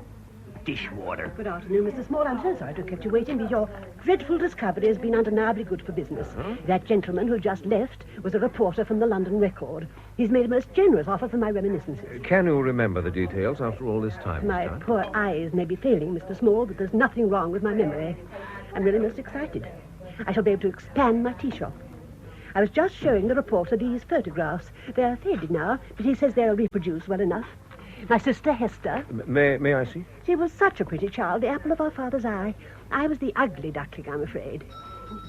Dishwater. Good afternoon, Mr. Small. I'm so sorry to have kept you waiting, but your dreadful discovery has been undeniably good for business. Huh? That gentleman who just left was a reporter from the London Record. He's made a most generous offer for my reminiscences. Can you remember the details after all this time? My Miss Dunn? poor eyes may be failing, Mr. Small, but there's nothing wrong with my memory. I'm really most excited. I shall be able to expand my tea shop. I was just showing the reporter these photographs. They're faded now, but he says they'll reproduce well enough. My sister, Hester. May I see? She was such a pretty child, the apple of our father's eye. I was the ugly duckling, I'm afraid.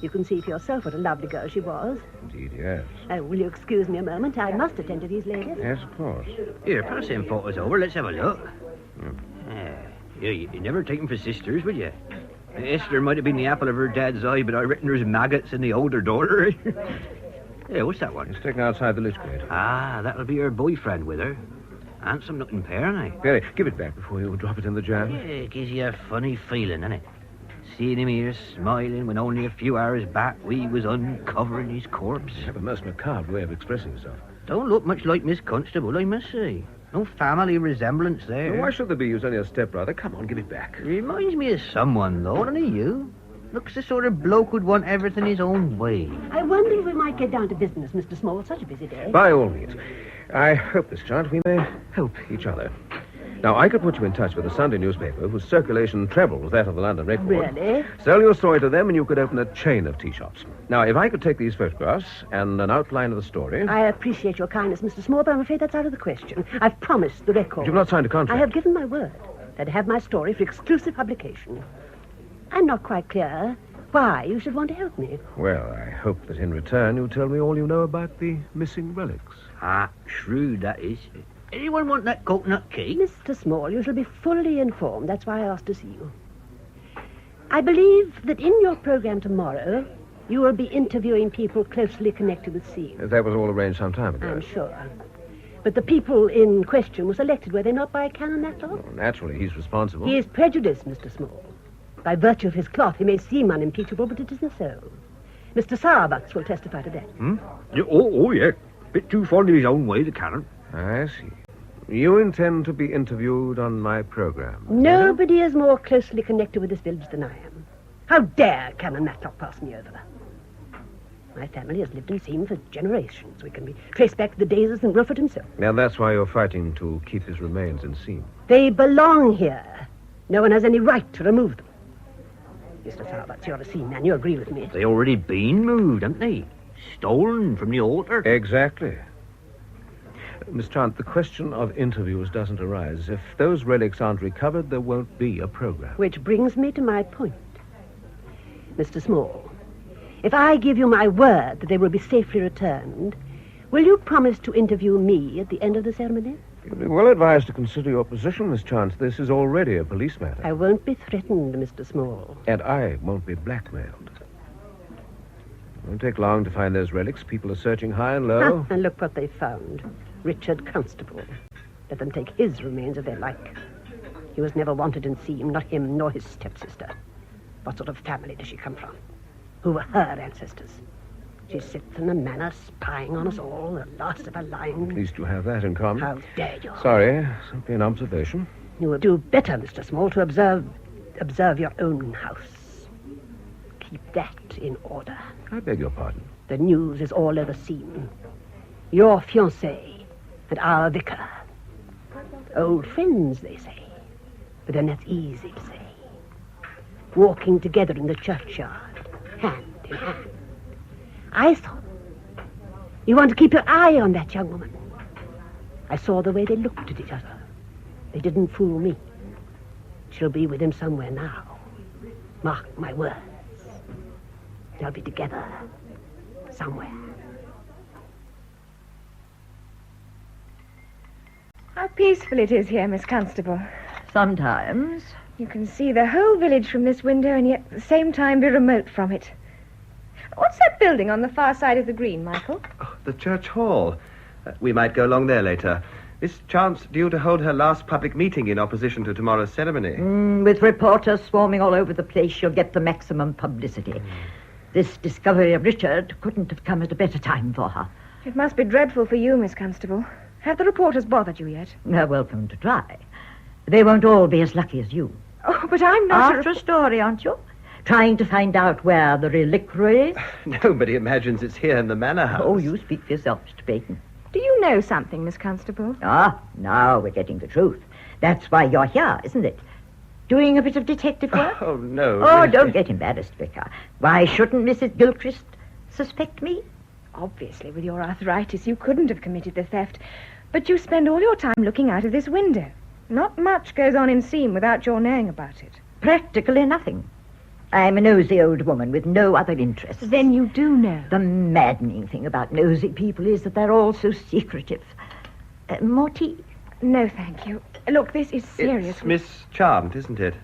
You can see for yourself what a lovely girl she was. Indeed, yes. Oh, will you excuse me a moment? I must attend to these ladies. Yes, of course. Here, pass them photos over. Let's have a look. You never take them for sisters, would you? Esther might have been the apple of her dad's eye, but I reckon there's maggots in the older daughter. Yeah, what's that one? It's taken outside the list crate. Ah, that'll be her boyfriend with her. Handsome looking pair, aren't they? Very. Give it back before you drop it in the jam. Yeah, it gives you a funny feeling, doesn't it? Seeing him here smiling when only a few hours back we was uncovering his corpse. You have a most macabre way of expressing yourself. Don't look much like Miss Constable, I must say. No family resemblance there. Now, why should there be? He was only a stepbrother. Come on, give it back. Reminds me of someone, though, doesn't he, you? Looks the sort of bloke who'd want everything his own way. I wonder if we might get down to business, Mr. Small. Such a busy day. By all means. I hope this chance we may help each other. Now, I could put you in touch with a Sunday newspaper whose circulation trebles that of the London Record. Really? Sell your story to them and you could open a chain of tea shops. Now, if I could take these photographs and an outline of the story... I appreciate your kindness, Mr. Small, but I'm afraid that's out of the question. I've promised the Record. You've not signed a contract. I have given my word that I have my story for exclusive publication. I'm not quite clear why you should want to help me. Well, I hope that in return you'll tell me all you know about the missing relics. Ah, shrewd, that is. Anyone want that coconut cake? Mr. Small, you shall be fully informed. That's why I asked to see you. I believe that in your program tomorrow, you will be interviewing people closely connected with Seam. That was all arranged some time ago. I'm sure. But the people in question were selected, were they not, by Canon Matlock? Well, naturally, he's responsible. He is prejudiced, Mr. Small. By virtue of his cloth, he may seem unimpeachable, but it isn't so. Mr. Sowerbucks will testify to that. Yeah. Bit too fond of his own way, the Canon. I see. You intend to be interviewed on my program? Nobody is more closely connected with this village than I am. How dare Canon Matlock pass me over? My family has lived in Seam for generations. We can be traced back to the days of St. Wilfrid himself. Now, that's why you're fighting to keep his remains in Seam. They belong here. No one has any right to remove them. Mr. Sowerbucks, you're a Seam man. You agree with me. They already been moved, haven't they? Stolen from the altar. Exactly. Miss Trant, the question of interviews doesn't arise. If those relics aren't recovered, there won't be a program. Which brings me to my point. Mr. Small, if I give you my word that they will be safely returned, will you promise to interview me at the end of the ceremony? You'd be well advised to consider your position, Miss Chance. This is already a police matter. I won't be threatened, Mr. Small. And I won't be blackmailed. It won't take long to find those relics. People are searching high and low. And look what they found. Richard Constable. Let them take his remains if they like. He was never wanted in Seam, not him nor his stepsister. What sort of family does she come from? Who were her ancestors? She sits in a manor spying on us all, the last of her line. At least you have that in common. How dare you? Sorry, simply an observation. You will do better, Mr. Small, to observe your own house. Keep that in order. I beg your pardon. The news is all over Seam. Your fiancé and our vicar. Old friends, they say. But then that's easy to say. Walking together in the churchyard, hand in hand. I thought, you want to keep your eye on that young woman. I saw the way they looked at each other. They didn't fool me. She'll be with him somewhere now. Mark my words. They'll be together somewhere. How peaceful it is here, Miss Constable. Sometimes. You can see the whole village from this window and yet at the same time be remote from it. What's that building on the far side of the green, Michael? Oh, the church hall. We might go along there later. Is Chance due to hold her last public meeting in opposition to tomorrow's ceremony? With reporters swarming all over the place, she'll get the maximum publicity. This discovery of Richard couldn't have come at a better time for her. It must be dreadful for you, Miss Constable. Have the reporters bothered you yet? They're welcome to try. They won't all be as lucky as you. Oh, but I'm not After a story, aren't you? Trying to find out where the reliquary is? Nobody imagines it's here in the manor house. Oh, you speak for yourself, Mr. Peyton. Do you know something, Miss Constable? Ah, now we're getting the truth. That's why you're here, isn't it? Doing a bit of detective work? Oh, no. Oh, really. don't get embarrassed, Vicar. Why shouldn't Mrs. Gilchrist suspect me? Obviously, with your arthritis, you couldn't have committed the theft. But you spend all your time looking out of this window. Not much goes on in Seam without your knowing about it. Practically nothing. I'm a nosy old woman with no other interests. Then you do know. The maddening thing about nosy people is that they're all so secretive. More tea? No, thank you. Look, this is serious. It's Miss Chant, isn't it?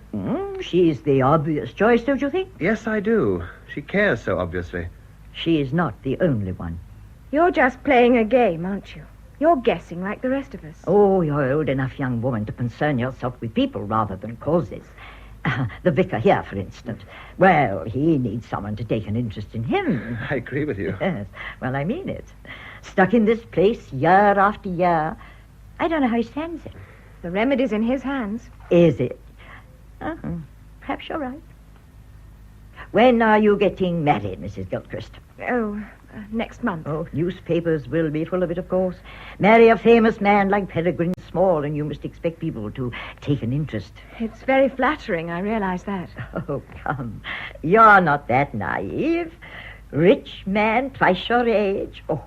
She's the obvious choice, don't you think? Yes, I do. She cares so obviously. She's not the only one. You're just playing a game, aren't you? You're guessing like the rest of us. Oh, you're old enough, young woman, to concern yourself with people rather than causes. The vicar here, for instance. Well, he needs someone to take an interest in him. I agree with you. Yes, well, I mean it. Stuck in this place year after year. I don't know how he stands it. The remedy's in his hands. Is it? Perhaps you're right. When are you getting married, Mrs. Gilchrist? Oh, next month. Oh, newspapers will be full of it, of course. Marry a famous man like Peregrine Small, and you must expect people to take an interest. It's very flattering, I realize that. Oh, come. You're not that naive. Rich man, twice your age. Oh,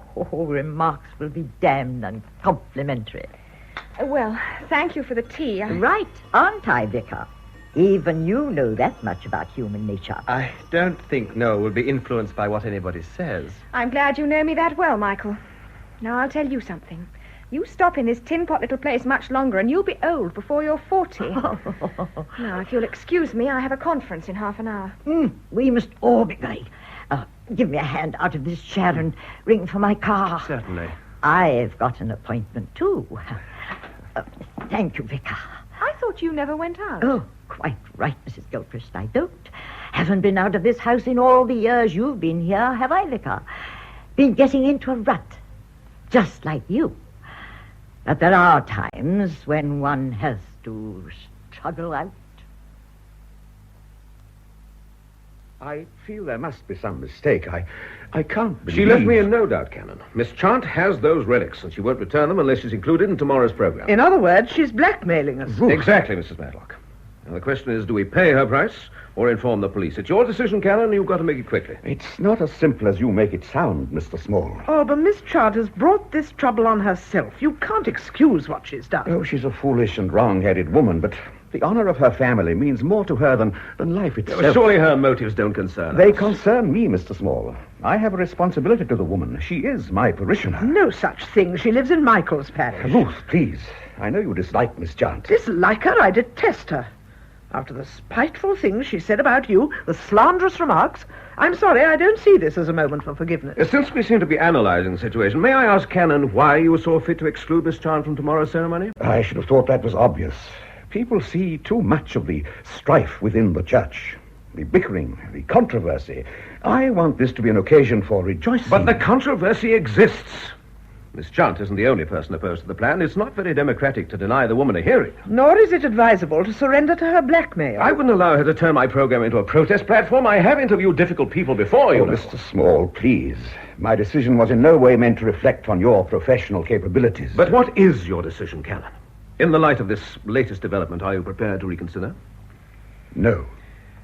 remarks will be damned uncomplimentary. Well, thank you for the tea. Right, aren't I, Vicar? Even you know that much about human nature. I don't think Noel will be influenced by what anybody says. I'm glad you know me that well, Michael. Now, I'll tell you something. You stop in this tin-pot little place much longer and you'll be old before you're 40. Now, if you'll excuse me, I have a conference in half an hour. We must all be going. Give me a hand out of this chair and ring for my car. Certainly. I've got an appointment, too. Thank you, Vicar. I thought you never went out. Oh, quite right, Mrs. Gilchrist. I don't. Haven't been out of this house in all the years you've been here, have I, Vicar? Been getting into a rut, just like you. But there are times when one has to struggle out. I feel there must be some mistake. I can't believe... She left me in no doubt, Canon. Miss Chant has those relics, and she won't return them unless she's included in tomorrow's program. In other words, she's blackmailing us. Exactly, Mrs. Matlock. Now, the question is, do we pay her price or inform the police? It's your decision, Canon, and you've got to make it quickly. It's not as simple as you make it sound, Mr. Small. Oh, but Miss Chant has brought this trouble on herself. You can't excuse what she's done. Oh, she's a foolish and wrong-headed woman, but the honor of her family means more to her than life itself. Surely her motives don't concern us. They concern me, Mr. Small. I have a responsibility to the woman. She is my parishioner. No such thing. She lives in Michael's parish. Ruth, please. I know you dislike Miss Chant. Dislike her? I detest her. After the spiteful things she said about you, the slanderous remarks, I'm sorry, I don't see this as a moment for forgiveness. Since we seem to be analyzing the situation, may I ask, Canon, why you saw fit to exclude Miss Chant from tomorrow's ceremony? I should have thought that was obvious. People see too much of the strife within the church, the bickering, the controversy. I want this to be an occasion for rejoicing. But the controversy exists. Miss Chant isn't the only person opposed to the plan. It's not very democratic to deny the woman a hearing. Nor is it advisable to surrender to her blackmail. I wouldn't allow her to turn my program into a protest platform. I have interviewed difficult people before, you know. Mr. Small, please. My decision was in no way meant to reflect on your professional capabilities. But what is your decision, Canon? In the light of this latest development, are you prepared to reconsider? No.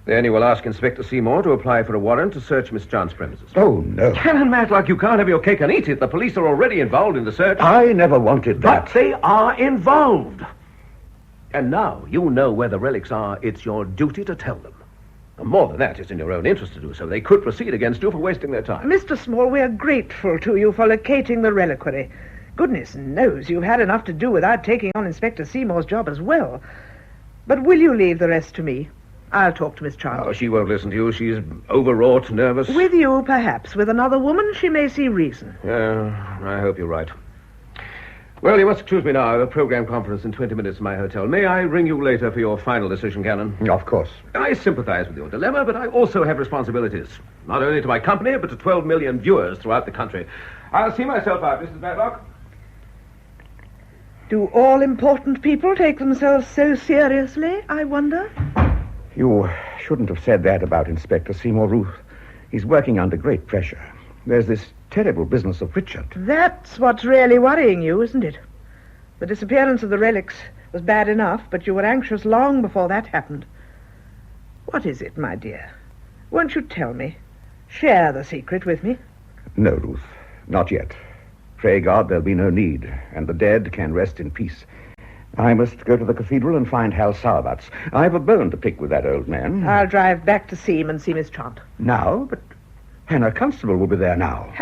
Then you will ask Inspector Seymour to apply for a warrant to search Miss Chant's premises. Oh, no. Canon Matlock, you can't have your cake and eat it. The police are already involved in the search. I never wanted that. But they are involved. And now you know where the relics are. It's your duty to tell them. And more than that, it's in your own interest to do so. They could proceed against you for wasting their time. Mr. Small, we're grateful to you for locating the reliquary. Goodness knows you've had enough to do without taking on Inspector Seymour's job as well. But will you leave the rest to me? I'll talk to Miss Chant. Oh, she won't listen to you. She's overwrought, nervous. With you, perhaps. With another woman, she may see reason. Yeah, I hope you're right. Well, you must excuse me now. I have a program conference in 20 minutes in my hotel. May I ring you later for your final decision, Canon? Of course. I sympathize with your dilemma, but I also have responsibilities. Not only to my company, but to 12 million viewers throughout the country. I'll see myself out, Mrs. Matlock. Do all important people take themselves so seriously, I wonder? You shouldn't have said that about Inspector Seymour, Ruth. He's working under great pressure. There's this terrible business of Richard. That's what's really worrying you, isn't it? The disappearance of the relics was bad enough, but you were anxious long before that happened. What is it, my dear? Won't you tell me? Share the secret with me. No, Ruth, not yet. Pray God there'll be no need, and the dead can rest in peace. I must go to the cathedral and find Hal Sauerbatz. I've a bone to pick with that old man. I'll drive back to Seam and see Miss Chant. Now? But Hannah Constable will be there now.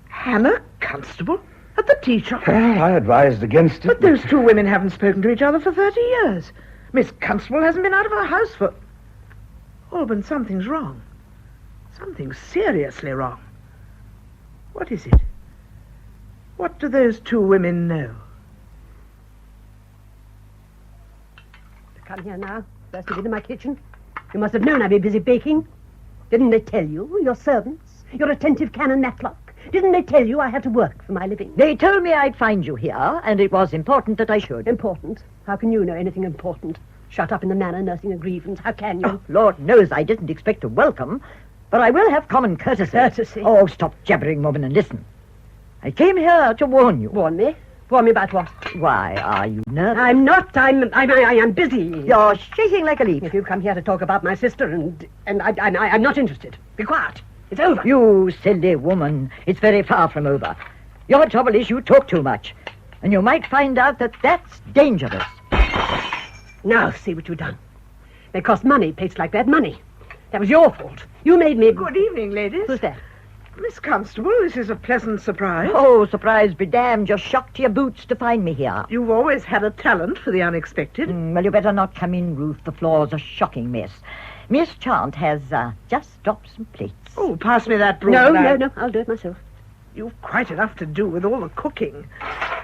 Hannah Constable? At the tea shop? Well, I advised against it. But those two women haven't spoken to each other for 30 years. Miss Constable hasn't been out of her house for... Alban, something's wrong. Something's seriously wrong. What is it? What do those two women know? Come here now. First to get in my kitchen. You must have known I'd be busy baking. Didn't they tell you, your servants, your attentive Canon Matlock? Didn't they tell you I had to work for my living? They told me I'd find you here, and it was important that I should. Important? How can you know anything important? Shut up in the manor nursing a grievance. How can you? Oh, Lord knows I didn't expect a welcome, but I will have common courtesy. Courtesy? Oh, stop jabbering, woman, and listen. I came here to warn you. Warn me? Warn me about what? Why, are you nervous? I'm not. I am busy. You're shaking like a leaf. If you come here to talk about my sister, and I'm not interested. Be quiet. It's over. You silly woman. It's very far from over. Your trouble is you talk too much. And you might find out that that's dangerous. Now see what you've done. They cost money, plates like that, money. That was your fault. You made me... Good evening, ladies. Who's that? Miss Constable, this is a pleasant surprise. Oh, surprise be damned. You're shocked to your boots to find me here. You've always had a talent for the unexpected. Well, you better not come in, Ruth. The floor's a shocking mess. Miss Chant has just dropped some plates. Oh, pass me that broom. No, I'll do it myself. You've quite enough to do with all the cooking.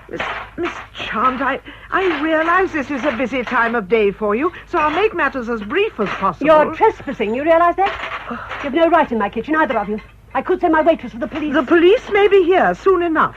Miss Chant, I realize this is a busy time of day for you, so I'll make matters as brief as possible. You're trespassing, you realize that? You've no right in my kitchen, either of you. I could send my waitress for the police. The police may be here soon enough.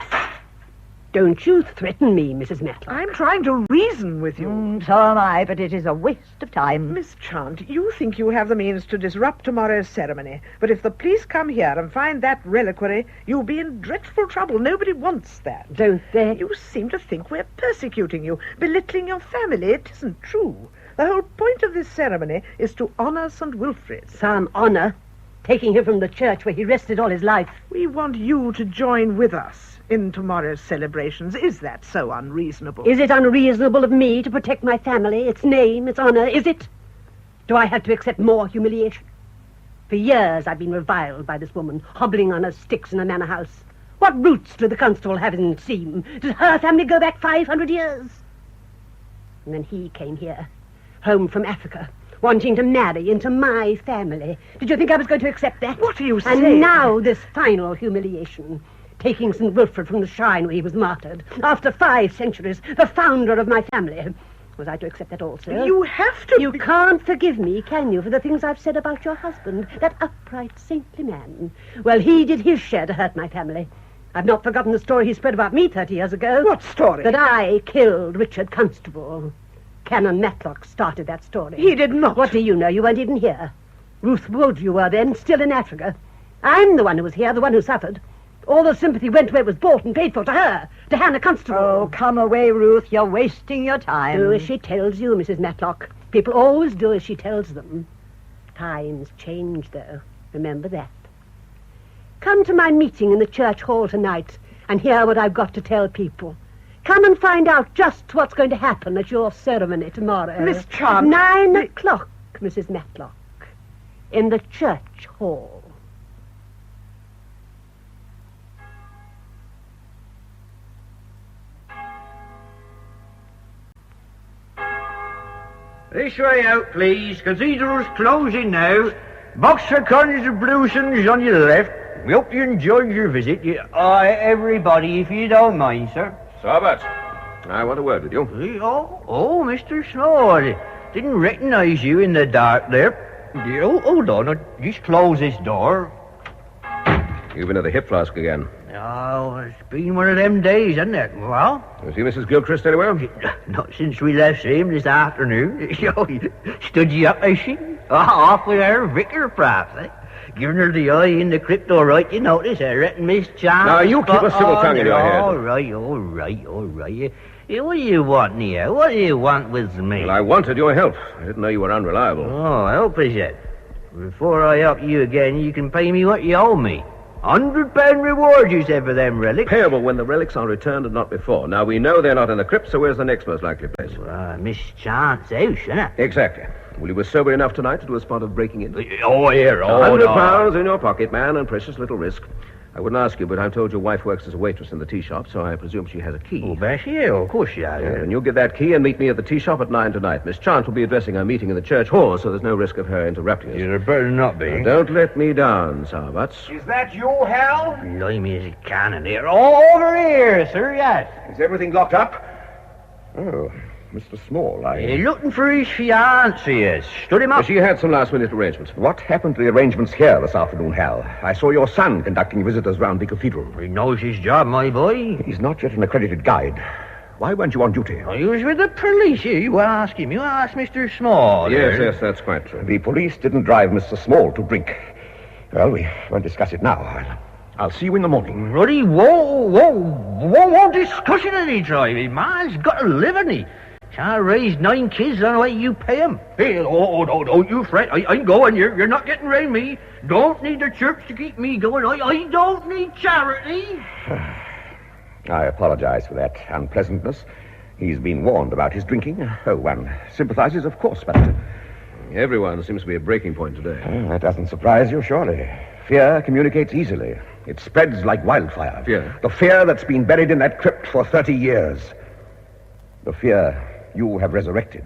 Don't you threaten me, Mrs. Matlock. I'm trying to reason with you. So am I, but it is a waste of time. Miss Chant, you think you have the means to disrupt tomorrow's ceremony, but if the police come here and find that reliquary, you'll be in dreadful trouble. Nobody wants that. Don't they? You seem to think we're persecuting you, belittling your family. It isn't true. The whole point of this ceremony is to honor St. Wilfrid. Some honor, taking him from the church where he rested all his life. We want you to join with us in tomorrow's celebrations. Is that so unreasonable? Is it unreasonable of me to protect my family, its name, its honor? Is it? Do I have to accept more humiliation? For years I've been reviled by this woman, hobbling on her sticks in a manor house. What roots do the constable have in Seam? Does her family go back 500 years? And then he came here, home from Africa, wanting to marry into my family. Did you think I was going to accept that? What are you saying? And now this final humiliation. Taking St. Wilfrid from the shrine where he was martyred. After 5 centuries, the founder of my family. Was I to accept that also? You have to. You can't forgive me, can you, for the things I've said about your husband, that upright, saintly man. Well, he did his share to hurt my family. I've not forgotten the story he spread about me 30 years ago. What story? That I killed Richard Constable. Canon Matlock started that story. He did not. What do you know? You weren't even here. Ruth Wood you were then, still in Africa. I'm the one who was here, the one who suffered. All the sympathy went where it was bought and paid for to her, to Hannah Constable. Oh, come away, Ruth. You're wasting your time. Do as she tells you, Mrs. Matlock. People always do as she tells them. Times change, though. Remember that. Come to my meeting in the church hall tonight and hear what I've got to tell people. Come and find out just what's going to happen at your ceremony tomorrow. Miss Chant. 9 o'clock, Mrs. Matlock, in the church hall. This way out, please. Cathedral's closing now. Box for corners of Blueson's on your left. We hope you enjoyed your visit. Everybody, if you don't mind, sir. Robert, I want a word with you. Oh, Mr. Snow. I didn't recognize you in the dark there. Hold on. I'll just close this door. You've been at the hip flask again. Oh, it's been one of them days, hasn't it? Well? You see Mrs. Gilchrist anywhere? Not since we left him this afternoon. Stood you up, has she? Off with her vicar, perhaps, eh? Giving her the eye in the crypt, all right, you notice, I reckon, Miss Chance. Now, you keep a civil tongue in your head. All right. What do you want, Nia? What do you want with me? Well, I wanted your help. I didn't know you were unreliable. Oh, help is it? Before I help you again, you can pay me what you owe me. £100 reward, you said, for them relics. Payable when the relics are returned and not before. Now, we know they're not in the crypt, so where's the next most likely place? Miss Chance house, isn't it? Exactly. Well, you were sober enough tonight to do a spot of breaking in? £100 in your pocket, man, and precious little risk. I wouldn't ask you, but I'm told your wife works as a waitress in the tea shop, so I presume she has a key. Oh, bless you. Of course she has. And you'll get that key and meet me at the tea shop at 9 tonight. Miss Chant will be addressing our meeting in the church hall, so there's no risk of her interrupting us. You'd better not be. Now, don't let me down, Sarbatz. Is that you, Hal? Blimey, is it cannon here? Over here, sir, yes. Is everything locked up? Oh, Mr. Small, Looking for his fiancée, yes. Stood him up. She had some last-minute arrangements. What happened to the arrangements here this afternoon, Hal? I saw your son conducting visitors round the cathedral. He knows his job, my boy. He's not yet an accredited guide. Why weren't you on duty? He was with the police. You ask him. You ask Mr. Small. Yes, that's quite true. The police didn't drive Mr. Small to drink. Well, we won't discuss it now. I'll see you in the morning. Ruddy, whoa discussion any driving. Man's got to live, hasn't he? Can't raise 9 kids on the way you pay him. Hey, don't you fret. I'm going. You're not getting around me. Don't need the church to keep me going. I don't need charity. I apologize for that unpleasantness. He's been warned about his drinking. Oh, one sympathizes, of course, but... Everyone seems to be a breaking point today. That doesn't surprise you, surely. Fear communicates easily. It spreads like wildfire. Fear? The fear that's been buried in that crypt for 30 years. The fear you have resurrected.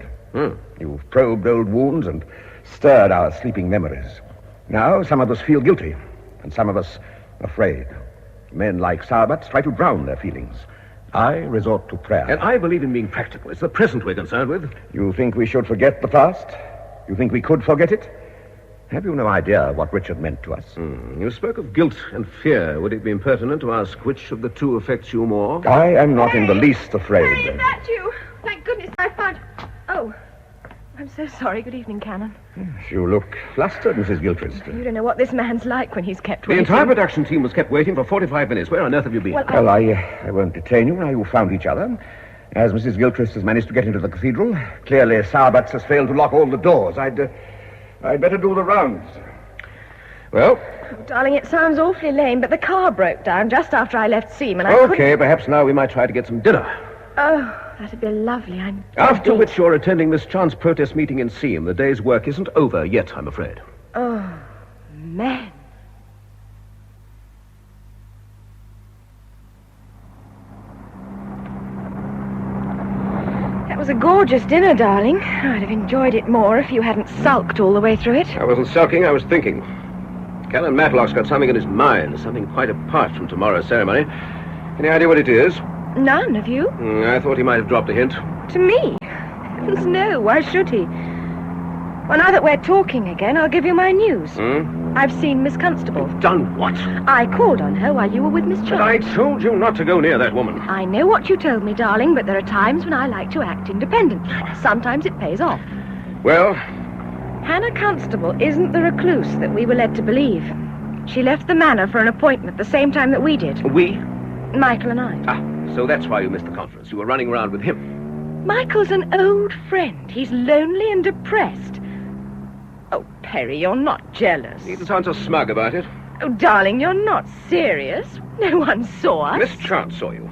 You've probed old wounds and stirred our sleeping memories. Now, some of us feel guilty, and some of us afraid. Men like Sauerbatz try to drown their feelings. I resort to prayer. And I believe in being practical. It's the present we're concerned with. You think we should forget the past? You think we could forget it? Have you no idea what Richard meant to us? You spoke of guilt and fear. Would it be impertinent to ask which of the two affects you more? I am not in the least afraid. Harry, is that you? Thank goodness I found... Oh, I'm so sorry. Good evening, Canon. You look flustered, Mrs. Gilchrist. You don't know what this man's like when he's kept The waiting. entire production team was kept waiting for 45 minutes. Where on earth have you been? Well, I won't detain you now you've found each other. As Mrs. Gilchrist has managed to get into the cathedral, clearly Sauerbatz has failed to lock all the doors. I'd better do the rounds. Well? Oh, darling, it sounds awfully lame, but the car broke down just after I left Seaman. Okay, perhaps now we might try to get some dinner. Oh, that'd be lovely. After which you're attending this chance protest meeting in Seam. The day's work isn't over yet, I'm afraid. Oh, man. That was a gorgeous dinner, darling. I'd have enjoyed it more if you hadn't sulked all the way through it. I wasn't sulking, I was thinking. Canon Matlock's got something in his mind, something quite apart from tomorrow's ceremony. Any idea what it is? None, have you? I thought he might have dropped a hint. To me? Heavens, no. Why should he? Well, now that we're talking again, I'll give you my news. I've seen Miss Constable. Done what? I called on her while you were with Miss Chance. But I told you not to go near that woman. I know what you told me, darling, but there are times when I like to act independently. Sometimes it pays off. Well? Hannah Constable isn't the recluse that we were led to believe. She left the manor for an appointment the same time that we did. We? Michael and I. Ah, so that's why you missed the conference. You were running around with him. Michael's an old friend. He's lonely and depressed. Oh, Perry, you're not jealous. You needn't sound so smug about it. Oh, darling, you're not serious. No one saw us. Miss Chance saw you.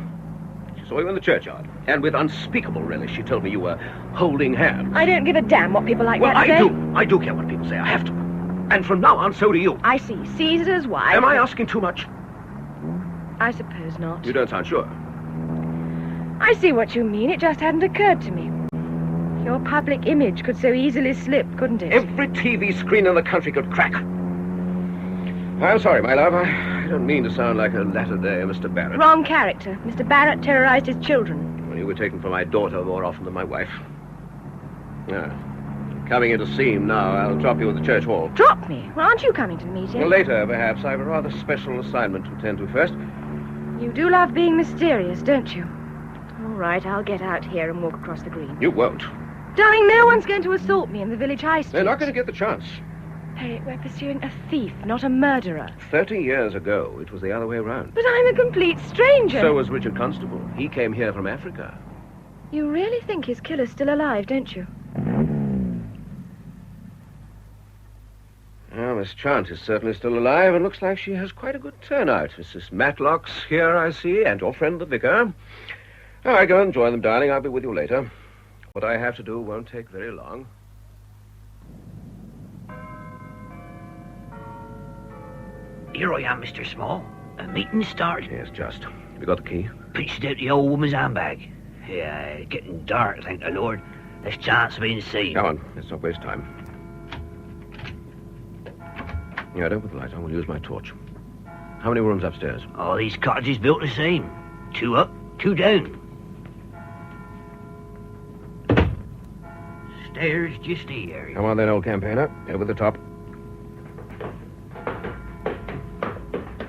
She saw you in the churchyard. And with unspeakable relish, she told me you were holding hands. I don't give a damn what people like well, that say. Well, I do care what people say. I have to. And from now on, so do you. I see. Caesar's wife. Am I asking too much? I suppose not. You don't sound sure. I see what you mean. It just hadn't occurred to me. Your public image could so easily slip, couldn't it? Every TV screen in the country could crack. I'm sorry, my love. I don't mean to sound like a latter-day Mr. Barrett. Wrong character. Mr. Barrett terrorized his children. Well, you were taken for my daughter more often than my wife. Coming into Seam now. I'll drop you at the church hall. Drop me? Well, aren't you coming to the meeting? Well, later, perhaps. I have a rather special assignment to attend to first. You do love being mysterious, don't you? All right, I'll get out here and walk across the green. You won't. Darling, no one's going to assault me in the village high street. They're not going to get the chance. Harriet, we're pursuing a thief, not a murderer. 30 years ago, it was the other way around. But I'm a complete stranger. So was Richard Constable. He came here from Africa. You really think his killer's still alive, don't you? Well, Miss Chance is certainly still alive, and looks like she has quite a good turnout. Mrs. Matlock's here, I see, and your friend the vicar. All right, go and join them, darling. I'll be with you later. What I have to do won't take very long. Here I am, Mr. Small. A meeting started. Yes, just. Have you got the key? Pitched out the old woman's handbag. Yeah, getting dark, thank the Lord. There's chance of being seen. Come on, let's not waste time. Yeah, don't put the light on. We'll use my torch. How many rooms upstairs? All these cottages built the same. 2 up, 2 down. Stairs just here. Come on then, old campaigner. Over the top.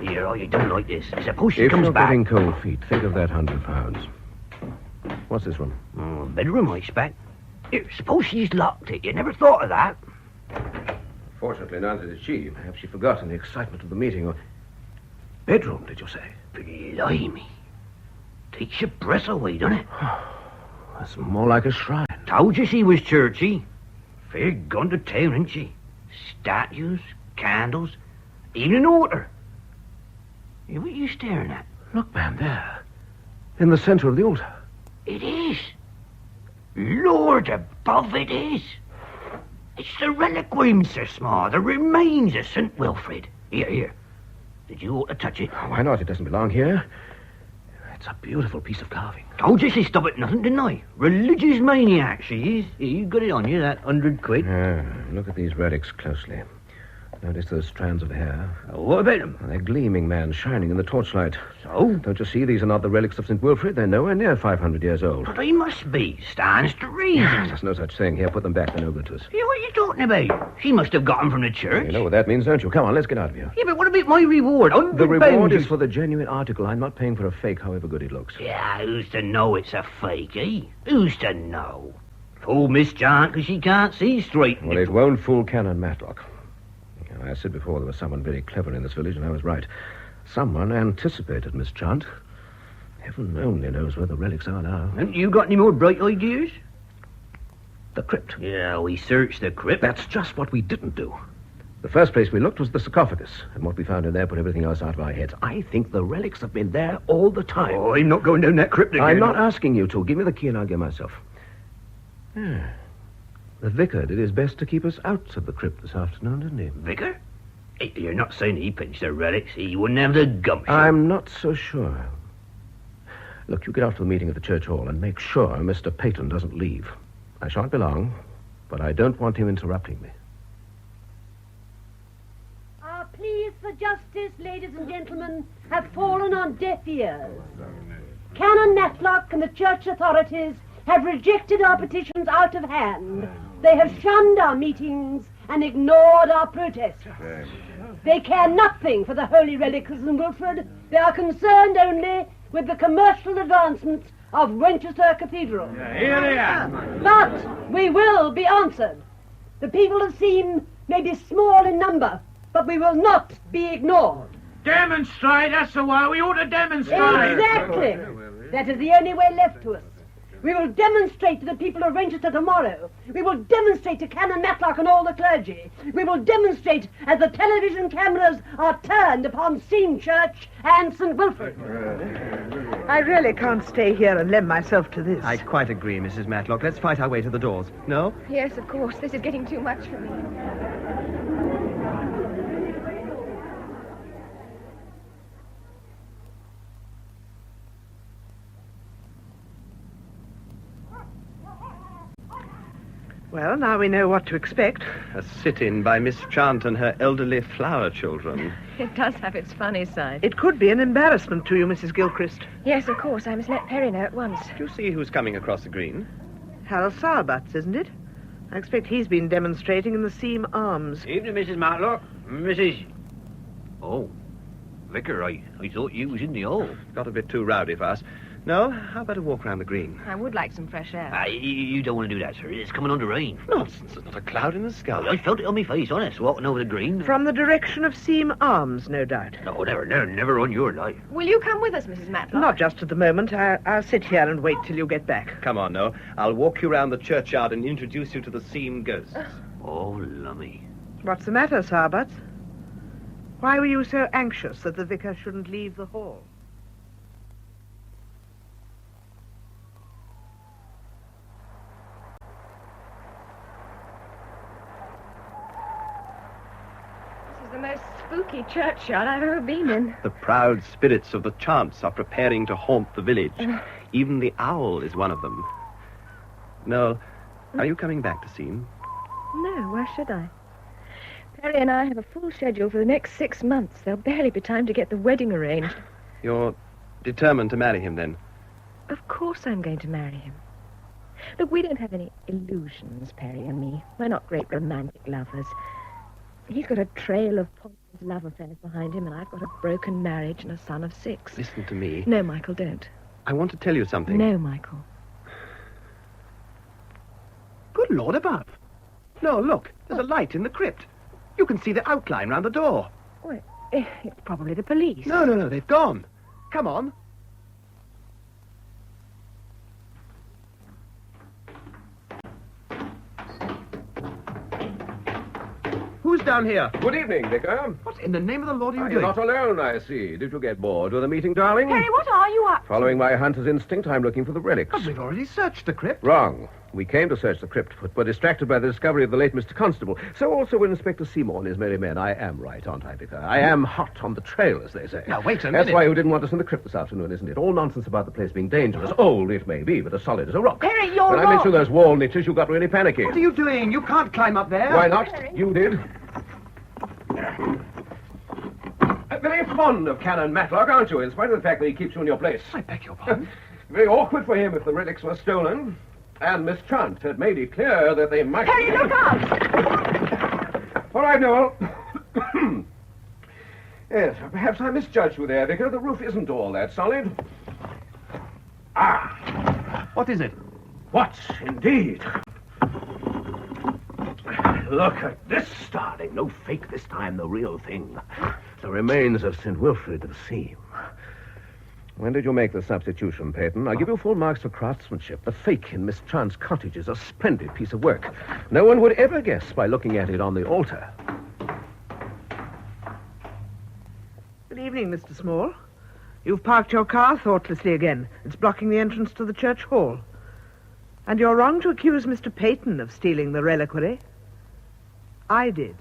Here, all you done like this. I suppose she If comes you're back. getting cold feet, think of that £100. What's this room? Oh, bedroom, I expect. Here, suppose she's locked it. You never thought of that. Fortunately, neither did she. Perhaps she forgot in the excitement of the meeting. Or... Bedroom, did you say? Blimey. Takes your breath away, doesn't it? That's more like a shrine. Told you she was churchy. Fair gone to town, ain't she? Statues, candles, even an altar. Hey, what are you staring at? Look, man, there. In the center of the altar. It is. Lord above, it is. It's the reliquary, Sir Small, the remains of St. Wilfrid. Here. Did you ought to touch it? Why not? It doesn't belong here. It's a beautiful piece of carving. Told you she'd stop at nothing, didn't I? Religious maniac, she is. Here, you got it on you, that £100. Look at these relics closely. Notice those strands of hair? What about them? They're gleaming, man, shining in the torchlight. So? Don't you see? These are not the relics of St. Wilfrid. They're nowhere near 500 years old. But they must be. Stands to reason. There's no such thing. Here, put them back. They're no good to us. Yeah, what are you talking about? She must have got them from the church. You know what that means, don't you? Come on, let's get out of here. Yeah, but what about my reward? The reward is for the genuine article. I'm not paying for a fake, however good it looks. Yeah, who's to know it's a fake, eh? Who's to know? Fool Miss John, because she can't see straight. Well, it won't fool Canon Matlock. I said before there was someone very clever in this village, and I was right. Someone anticipated Miss Chant. Heaven only knows where the relics are now. Haven't you got any more bright ideas? The crypt. Yeah, we searched the crypt. That's just what we didn't do. The first place we looked was the sarcophagus, and what we found in there put everything else out of our heads. I think the relics have been there all the time. Oh, I'm not going down that crypt again. I'm not asking you to. Give me the key and I'll go myself. The vicar did his best to keep us out of the crypt this afternoon, didn't he? Vicar? Hey, you're not saying he pinched the relics. He wouldn't have the gumption. I'm not so sure. Look, you get off to the meeting at the church hall and make sure Mr. Peyton doesn't leave. I shan't be long, but I don't want him interrupting me. Our pleas for justice, ladies and gentlemen, have fallen on deaf ears. Canon Matlock and the church authorities have rejected our petitions out of hand. They have shunned our meetings and ignored our protests. They care nothing for the holy relics of St. Wilfrid. They are concerned only with the commercial advancements of Winchester Cathedral. Here they are. But we will be answered. The people of Seam may be small in number, but we will not be ignored. Demonstrate, that's the way. We ought to demonstrate. Exactly. That is the only way left to us. We will demonstrate to the people of Winchester tomorrow. We will demonstrate to Canon Matlock and all the clergy. We will demonstrate as the television cameras are turned upon Seam Church and St. Wilfrid. I really can't stay here and lend myself to this. I quite agree, Mrs. Matlock. Let's fight our way to the doors. No? Yes, of course. This is getting too much for me. Well, now we know what to expect. A sit-in by Miss Chant and her elderly flower children. It does have its funny side. It could be an embarrassment to you, Mrs. Gilchrist. Yes, of course. I must let Perry know at once. Do you see who's coming across the green? Harold Sauerbutts, isn't it? I expect he's been demonstrating in the Seam Arms. Evening, Mrs. Matlock. Mrs. Oh, Vicar, I thought you was in the hall. Got a bit too rowdy for us. No, how about a walk round the green? I would like some fresh air. You don't want to do that, sir. It's coming on the rain. Nonsense, there's not a cloud in the sky. I felt it on my face, honest, walking over the green. From the direction of Seam Arms, no doubt. No, never on your life. Will you come with us, Mrs. Matlock? Not just at the moment. I'll sit here and wait till you get back. Come on, no. I'll walk you round the churchyard and introduce you to the Seam ghosts. Oh, lummy. What's the matter, Sauerbutts? Why were you so anxious that the vicar shouldn't leave the hall? The most spooky churchyard I've ever been in. The proud spirits of the Chants are preparing to haunt the village. Even the owl is one of them. Noel, are you coming back to Seam? No, why should I? Perry and I have a full schedule for the next 6 months. There'll barely be time to get the wedding arranged. You're determined to marry him, then? Of course I'm going to marry him. Look, we don't have any illusions, Perry and me. We're not great romantic lovers. He's got a trail of pointless love affairs behind him, and I've got a broken marriage and a son of 6. Listen to me. No, Michael, don't. I want to tell you something. No, Michael. Good Lord above. No, look. There's a light in the crypt. You can see the outline round the door. Well, it's probably the police. No. They've gone. Come on. Who's down here? Good evening, Vicar. What in the name of the Lord are you You're doing? not alone, I see. Did you get bored with the meeting, darling? Perry, what are you up to? Following my hunter's instinct, I'm looking for the relics. But we've already searched the crypt. Wrong. We came to search the crypt, but were distracted by the discovery of the late Mr. Constable. So also were Inspector Seymour and his merry men. I am right, aren't I, Vicar? I am hot on the trail, as they say. Now, wait a minute. That's why you didn't want us in the crypt this afternoon, isn't it? All nonsense about the place being dangerous. Old, it may be, but as solid as a rock. Perry, you're When I wrong. mentioned those wall niches, you got really panicky. What are you doing? You can't climb up there. Why not? You did. Very fond of Canon Matlock, aren't you, in spite of the fact that he keeps you in your place? I beg your pardon. Very awkward for him if the relics were stolen. And Miss Chant had made it clear that they might... Harry, look out! All right, Noel. Yes, perhaps I misjudged you there, Vicar. The roof isn't all that solid. Ah! What is it? What, indeed? Look at this, darling. No fake this time, the real thing. The remains of St. Wilfrid of Seam. When did you make the substitution, Peyton? I'll give you full marks for craftsmanship. The fake in Miss Chant's cottage is a splendid piece of work. No one would ever guess by looking at it on the altar. Good evening, Mr. Small. You've parked your car thoughtlessly again. It's blocking the entrance to the church hall. And you're wrong to accuse Mr. Peyton of stealing the reliquary. I did.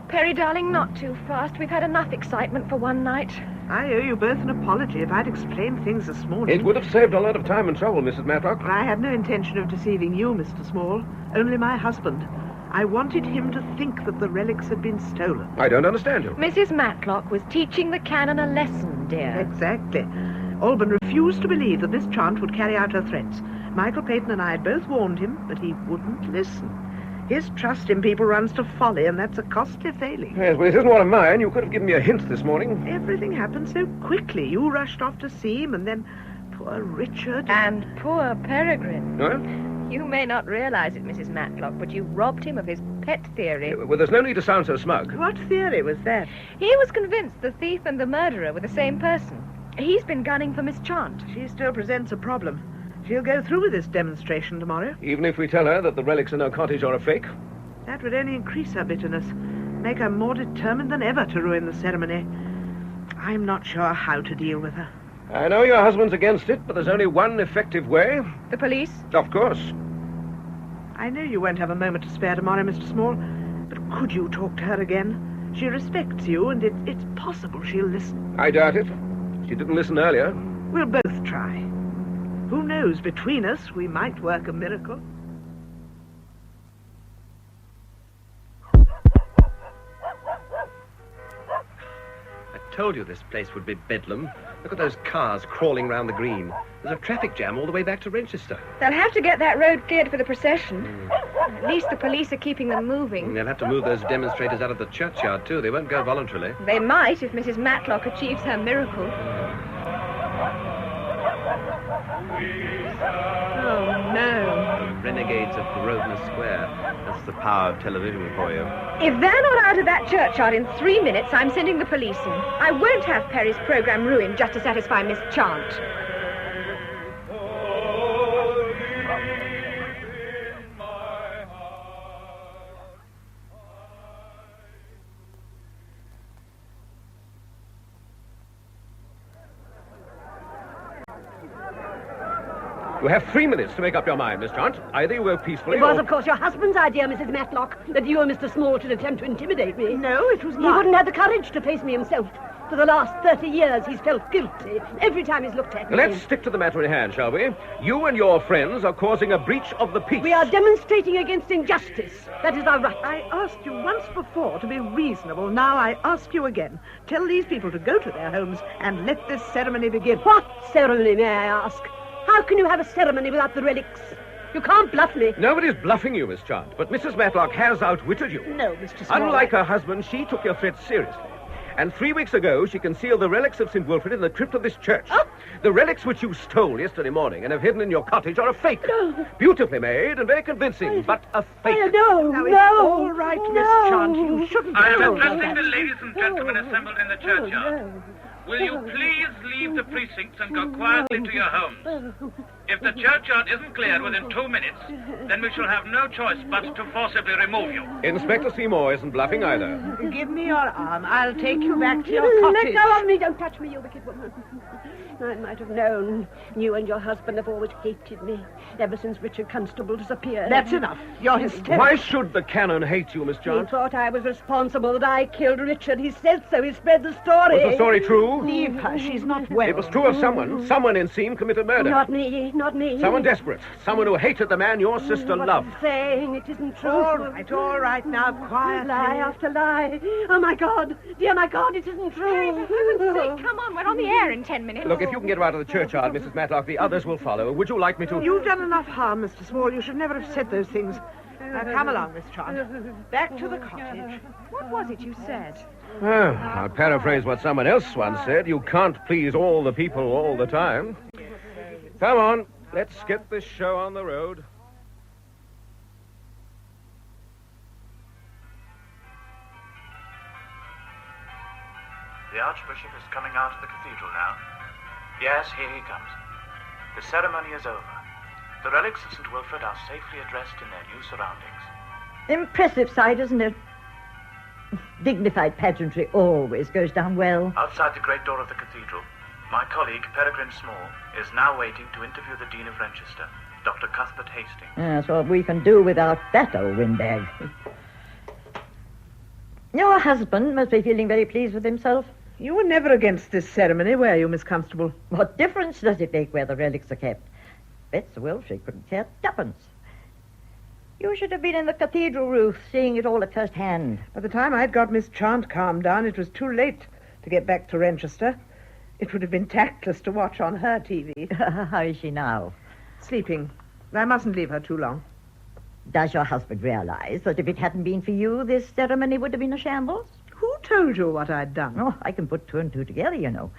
Perry, darling, not too fast. We've had enough excitement for one night. I owe you both an apology if I'd explained things this morning. It would have saved a lot of time and trouble, Mrs. Matlock. I had no intention of deceiving you, Mr. Small. Only my husband. I wanted him to think that the relics had been stolen. I don't understand you. Mrs. Matlock was teaching the canon a lesson, dear. Exactly. Alban refused to believe that Miss Chant would carry out her threats. Michael Peyton and I had both warned him, but he wouldn't listen. His trust in people runs to folly, and that's a costly failing. Yes, well, it isn't one of mine. You could have given me a hint this morning. Everything happened so quickly. You rushed off to see him, and then poor Richard... And poor Peregrine. What? You may not realize it, Mrs. Matlock, but you robbed him of his pet theory. Well, there's no need to sound so smug. What theory was that? He was convinced the thief and the murderer were the same person. He's been gunning for Miss Chant. She still presents a problem. She'll go through with this demonstration tomorrow. Even if we tell her that the relics in her cottage are a fake? That would only increase her bitterness, make her more determined than ever to ruin the ceremony. I'm not sure how to deal with her. I know your husband's against it, but there's only one effective way. The police? Of course. I know you won't have a moment to spare tomorrow, Mr. Small, but could you talk to her again? She respects you, and it's possible she'll listen. I doubt it. She didn't listen earlier. We'll both try. Who knows, between us, we might work a miracle. I told you this place would be bedlam. Look at those cars crawling round the green. There's a traffic jam all the way back to Register. They'll have to get that road cleared for the procession. At least the police are keeping them moving. They'll have to move those demonstrators out of the churchyard, too. They won't go voluntarily. They might if Mrs. Matlock achieves her miracle. Oh, no. Renegades of Grosvenor Square. That's the power of television for you. If they're not out of that churchyard in 3 minutes, I'm sending the police in. I won't have Perry's program ruined just to satisfy Miss Chant. You have 3 minutes to make up your mind, Miss Chant. Either you go peacefully It was, or... of course, your husband's idea, Mrs. Matlock, that you and Mr. Small should attempt to intimidate me. No, it was He not. wouldn't have the courage to face me himself. For the last 30 years, he's felt guilty every time he's looked at me. Let's stick to the matter in hand, shall we? You and your friends are causing a breach of the peace. We are demonstrating against injustice. That is our right. I asked you once before to be reasonable. Now I ask you again. Tell these people to go to their homes and let this ceremony begin. What ceremony, may I ask? How can you have a ceremony without the relics? You can't bluff me. Nobody's bluffing you, Miss Chant, but Mrs. Matlock has outwitted you. No, Mr. Small. Unlike her husband, she took your threats seriously. And 3 weeks ago, she concealed the relics of St. Wilfrid in the crypt of this church. Oh. The relics which you stole yesterday morning and have hidden in your cottage are a fake. No. Beautifully made and very convincing, but a fake. No, Now, no. it's all right, Miss Chant. You shouldn't I am have told us addressing that. the ladies and gentlemen assembled in the churchyard. Will you please leave the precincts and go quietly to your homes? If the churchyard isn't cleared within 2 minutes, then we shall have no choice but to forcibly remove you. Inspector Seymour isn't bluffing either. Give me your arm. I'll take you back to your cottage. Let go of me. Don't touch me, you wicked woman. I might have known. You and your husband have always hated me, ever since Richard Constable disappeared. That's enough. You're hysterical. Why should the canon hate you, Miss He Chant? thought I was responsible, that I killed Richard. He said so. He spread the story. Was the story true? Leave her. She's not well. well. It was true of someone. Someone in Seam committed murder. Not me, not me. Someone desperate. Someone who hated the man your sister loved. What I'm saying, it isn't true. All right, now, quietly. Lie after lie. Oh, my God. Dear, my God, it isn't true. Harry, for heaven's sake, come on, we're on the air in 10 minutes. Look, if you can get her out of the churchyard, Mrs. Matlock, the others will follow. Would you like me to... You've done enough harm, Mr. Small. You should never have said those things. Now, come along, Miss Chant. Back to the cottage. What was it you said? Well, I'll paraphrase what someone else once said. You can't please all the people all the time. Come on, let's get this show on the road. The Archbishop is coming out of the cathedral now. Yes, here he comes. The ceremony is over. The relics of St. Wilfrid are safely addressed in their new surroundings. Impressive sight, isn't it? Dignified pageantry always goes down well. Outside the great door of the cathedral, my colleague, Peregrine Small, is now waiting to interview the Dean of Renchester, Dr. Cuthbert Hastings. That's what we can do without that old windbag. Your husband must be feeling very pleased with himself. You were never against this ceremony, were you, Miss Constable? What difference does it make where the relics are kept? Bets Wilfrid couldn't care tuppence. You should have been in the cathedral, Ruth, seeing it all at first hand. By the time I'd got Miss Chant calmed down, it was too late to get back to Renchester. It would have been tactless to watch on her TV. How is she now? Sleeping. I mustn't leave her too long. Does your husband realize that if it hadn't been for you, this ceremony would have been a shambles? Who told you what I'd done? Oh, I can put two and two together, you know.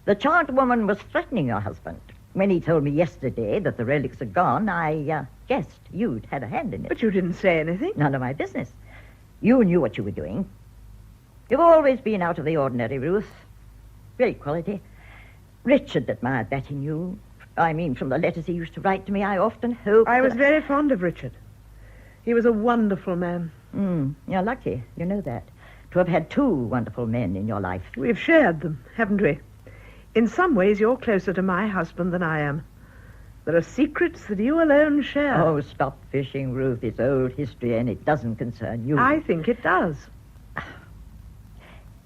The Chant woman was threatening your husband. When he told me yesterday that the relics are gone, I guessed you'd had a hand in it. But you didn't say anything. None of my business. You knew what you were doing. You've always been out of the ordinary, Ruth. Great quality. Richard admired that in you. I mean, from the letters he used to write to me, I often hoped... I was very fond of Richard. He was a wonderful man. You're lucky, you know that, to have had two wonderful men in your life. We've shared them, haven't we? In some ways, you're closer to my husband than I am. There are secrets that you alone share. Oh, stop fishing, Ruth. It's old history, and it doesn't concern you. I think it does.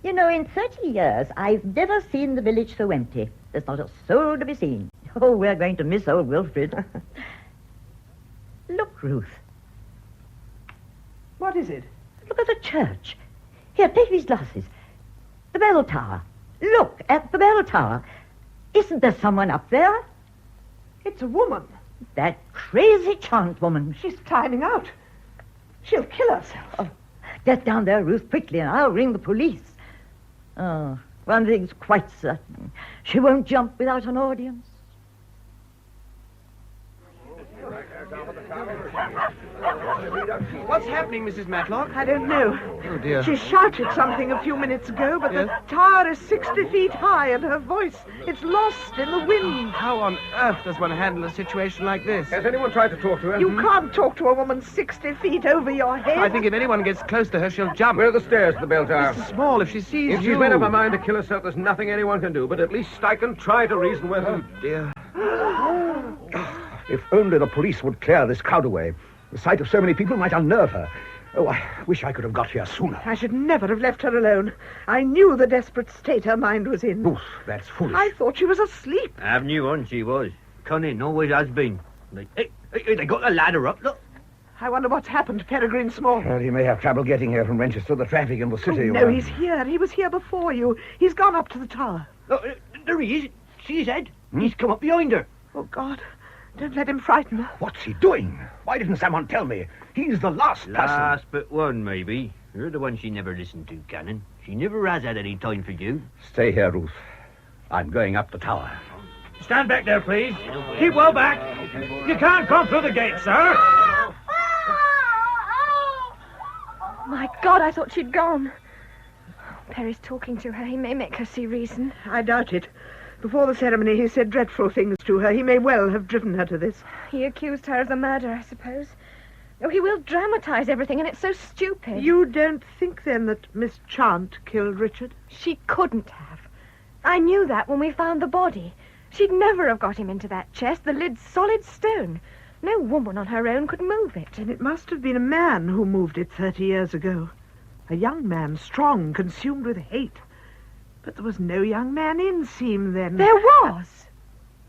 You know, in 30 years, I've never seen the village so empty. There's not a soul to be seen. Oh, we're going to miss old Wilfrid. Look, Ruth. What is it? Look at the church. Here, take these glasses. The bell tower. Look at the bell tower. Isn't there someone up there? It's a woman. That crazy Chant woman. She's climbing out. She'll kill herself. Oh, get down there, Ruth, quickly, and I'll ring the police. Oh, one thing's quite certain. She won't jump without an audience. What's happening, Mrs. Matlock? I don't know. Oh, dear. She shouted something a few minutes ago, but Yes? the tower is 60 feet high, and her voice, it's lost in the wind. How on earth does one handle a situation like this? Has anyone tried to talk to her? You can't talk to a woman 60 feet over your head. I think if anyone gets close to her, she'll jump. Where are the stairs to the bell tower? Mr. Small, if she sees If you... she's made up her mind to kill herself, there's nothing anyone can do, but at least I can try to reason with her. Oh, dear. If only the police would clear this crowd away. The sight of so many people might unnerve her. Oh, I wish I could have got here sooner. I should never have left her alone. I knew the desperate state her mind was in. Oof, that's foolish. I thought she was asleep. I've knew on she was. Cunning, always has been. Hey, they got the ladder up, look. I wonder what's happened to Peregrine Small. Well, he may have trouble getting here from Renchester. The traffic in the city... No, he's here. He was here before you. He's gone up to the tower. Look, there he is. See his head? He's come up behind her. Oh, God. Don't let him frighten her. What's he doing? Why didn't someone tell me? He's the last person. Last but one, maybe. You're the one she never listened to, Cannon. She never has had any time for you. Stay here, Ruth. I'm going up the tower. Stand back there, please. Keep well back. You can't come through the gate, sir. My God, I thought she'd gone. Perry's talking to her. He may make her see reason. I doubt it. Before the ceremony, he said dreadful things to her. He may well have driven her to this. He accused her of the murder, I suppose. Oh, he will dramatize everything, and it's so stupid. You don't think, then, that Miss Chant killed Richard? She couldn't have. I knew that when we found the body. She'd never have got him into that chest. The lid's solid stone. No woman on her own could move it. And it must have been a man who moved it 30 years ago. A young man, strong, consumed with hate. But there was no young man in Seam then. There was.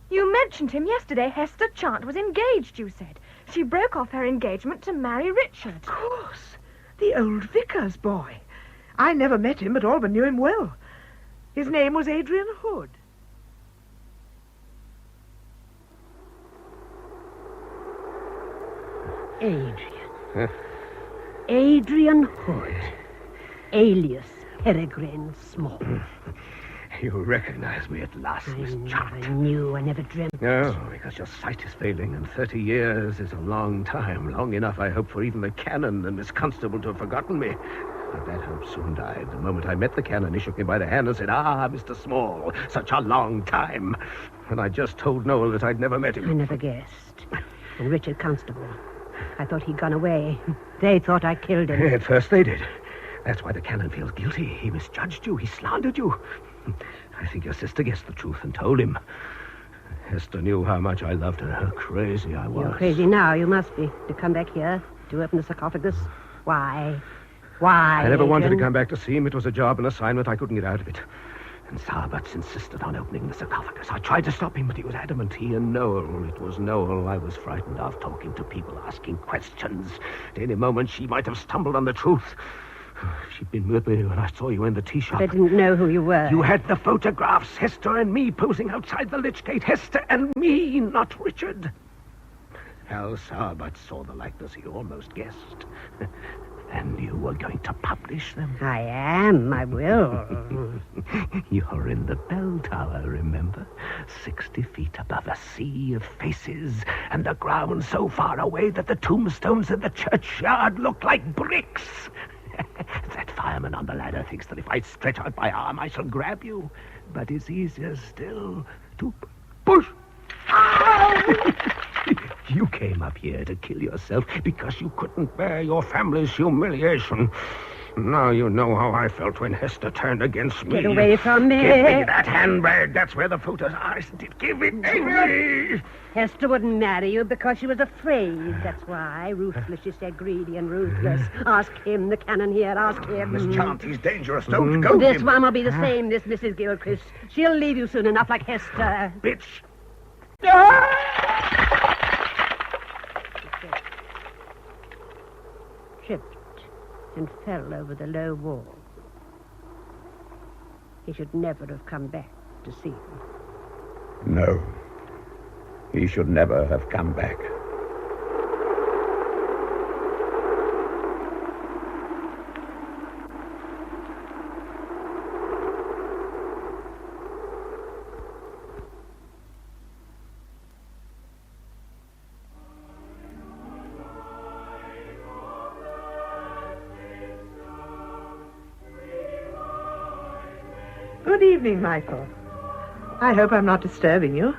You mentioned him yesterday. Hester Chant was engaged, you said. She broke off her engagement to marry Richard. Of course. The old vicar's boy. I never met him, but Alban knew him well. His name was Adrian Hood. Adrian Hood, alias Peregrine Small. You recognize me at last, Miss Chant. I knew, I never dreamt. No, because your sight is failing, and 30 years is a long time. Long enough, I hope, for even the canon and Miss Constable to have forgotten me. But that hope soon died. The moment I met the canon, he shook me by the hand and said, "Ah, Mr. Small, such a long time." And I just told Noel that I'd never met him. I never guessed. And Richard Constable, I thought he'd gone away. They thought I killed him. At first they did. That's why the canon feels guilty. He misjudged you. He slandered you. I think your sister guessed the truth and told him. Hester knew how much I loved her, how crazy I was. You're crazy now, you must be, to come back here, to open the sarcophagus. Why? Why, I never wanted to Adrian? come back to see him. It was a job, an assignment. I couldn't get out of it. And Sarbatz insisted on opening the sarcophagus. I tried to stop him, but he was adamant. He and Noel. It was Noel I was frightened of, talking to people, asking questions. At any moment, she might have stumbled on the truth. She'd been with me when I saw you in the tea shop. I didn't know who you were. You had the photographs, Hester and me posing outside the lich gate. Hester and me, not Richard. Hal Sarbatz saw the likeness he almost guessed. And you were going to publish them. I am, I will. You're in the bell tower, remember? 60 feet above a sea of faces, and the ground so far away that the tombstones in the churchyard look like bricks. That fireman on the ladder thinks that if I stretch out my arm, I shall grab you. But it's easier still to push. You came up here to kill yourself because you couldn't bear your family's humiliation. Now you know how I felt when Hester turned against me. Get away from me. Give me that handbag. That's where the photos are, isn't it? Give it to me. Hester wouldn't marry you because she was afraid. That's why. Ruthless, she said. Greedy and ruthless. Ask him, the canon here. Ask him. Miss Chant, he's dangerous. Don't go This him. one will be the same, this Mrs. Gilchrist. She'll leave you soon enough like Hester. Bitch. Tripped and fell over the low wall. He should never have come back to see him. No. He should never have come back. Good evening, Michael. I hope I'm not disturbing you.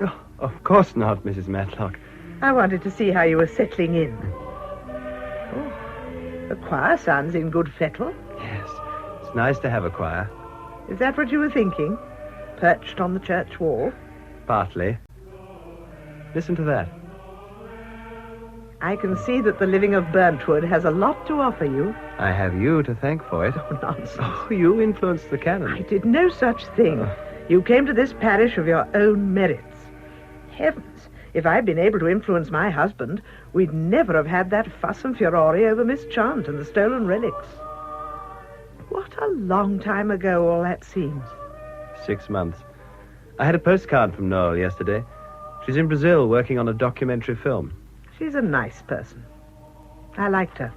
Oh, of course not, Mrs. Matlock. I wanted to see how you were settling in. Oh, the choir sounds in good fettle. Yes, it's nice to have a choir. Is that what you were thinking? Perched on the church wall? Partly. Listen to that. I can see that the living of Burntwood has a lot to offer you. I have you to thank for it. Oh, nonsense. Oh, you influenced the canon. I did no such thing. You came to this parish of your own merits. Heavens, if I'd been able to influence my husband, we'd never have had that fuss and furore over Miss Chant and the stolen relics. What a long time ago all that seems. 6 months. I had a postcard from Noel yesterday. She's in Brazil working on a documentary film. She's a nice person. I liked her.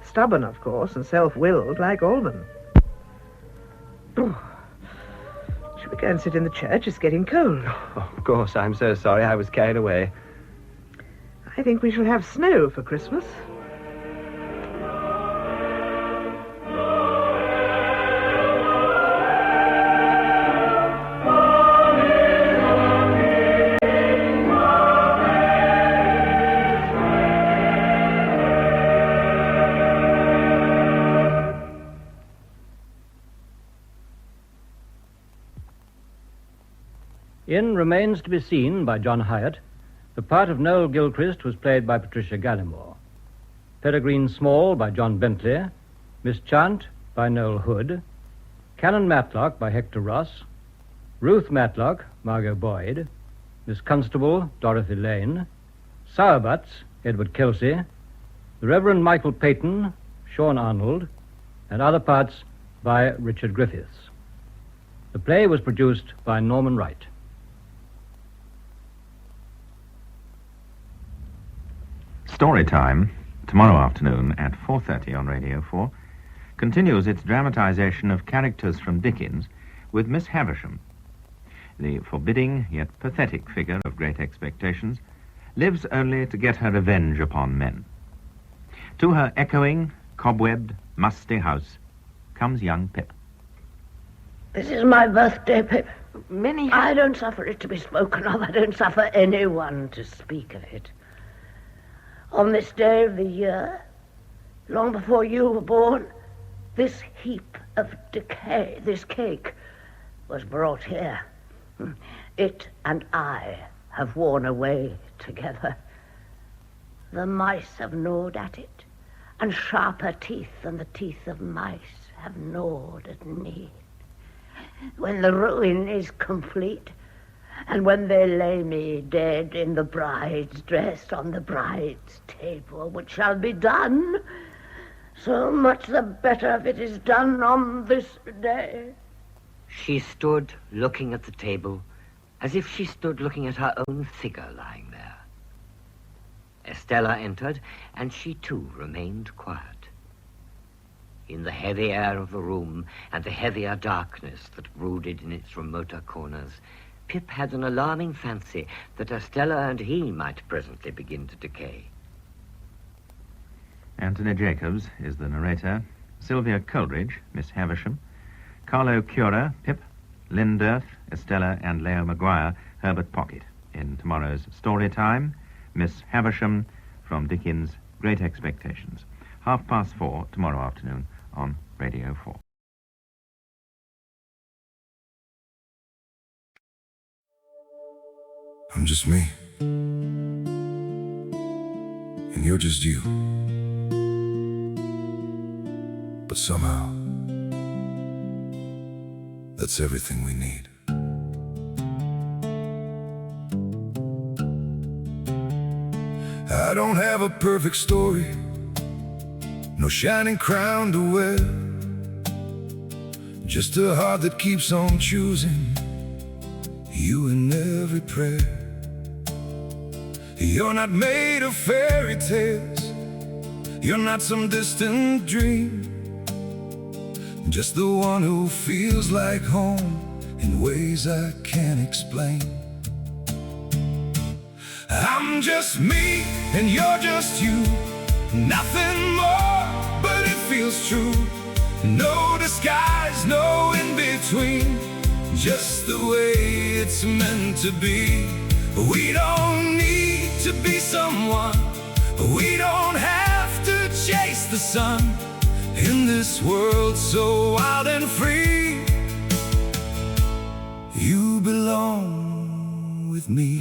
Stubborn, of course, and self-willed, like Alban. Should we go and sit in the church? It's getting cold. Oh, of course, I'm so sorry. I was carried away. I think we shall have snow for Christmas. In Remains to be Seen by John Hyatt, the part of Noel Gilchrist was played by Patricia Gallimore. Peregrine Small by John Bentley, Miss Chant by Noel Hood, Canon Matlock by Hector Ross, Ruth Matlock, Margot Boyd, Miss Constable, Dorothy Lane, Sowerbutts, Edward Kelsey, the Reverend Michael Peyton, Sean Arnold, and other parts by Richard Griffiths. The play was produced by Norman Wright. Storytime, tomorrow afternoon at 4:30 on Radio 4, continues its dramatization of characters from Dickens with Miss Havisham. The forbidding yet pathetic figure of Great Expectations lives only to get her revenge upon men. To her echoing, cobwebbed, musty house comes young Pip. This is my birthday, Pip. I don't suffer it to be spoken of. I don't suffer anyone to speak of it. On this day of the year, long before you were born, this heap of decay, this cake, was brought here. It and I have worn away together. The mice have gnawed at it, and sharper teeth than the teeth of mice have gnawed at me. When the ruin is complete, and when they lay me dead in the bride's dress on the bride's table, which shall be done, so much the better if it is done on this day. She stood looking at the table as if she stood looking at her own figure lying there. Estella entered, and she too remained quiet. In the heavy air of the room and the heavier darkness that brooded in its remoter corners, Pip had an alarming fancy that Estella and he might presently begin to decay. Anthony Jacobs is the narrator, Sylvia Coleridge, Miss Havisham, Carlo Cura, Pip, Lynn Dirth, Estella, and Leo Maguire, Herbert Pocket. In tomorrow's story time, Miss Havisham from Dickens' Great Expectations. 4:30 tomorrow afternoon on Radio 4. I'm just me, and you're just you. But somehow, that's everything we need. I don't have a perfect story, no shining crown to wear, just a heart that keeps on choosing you in every prayer. You're not made of fairy tales, you're not some distant dream, just the one who feels like home in ways I can't explain. I'm just me and you're just you, nothing more, but it feels true. No disguise, no in between, just the way it's meant to be. We don't need to be someone, we don't have to chase the sun. In this world so wild and free, you belong with me.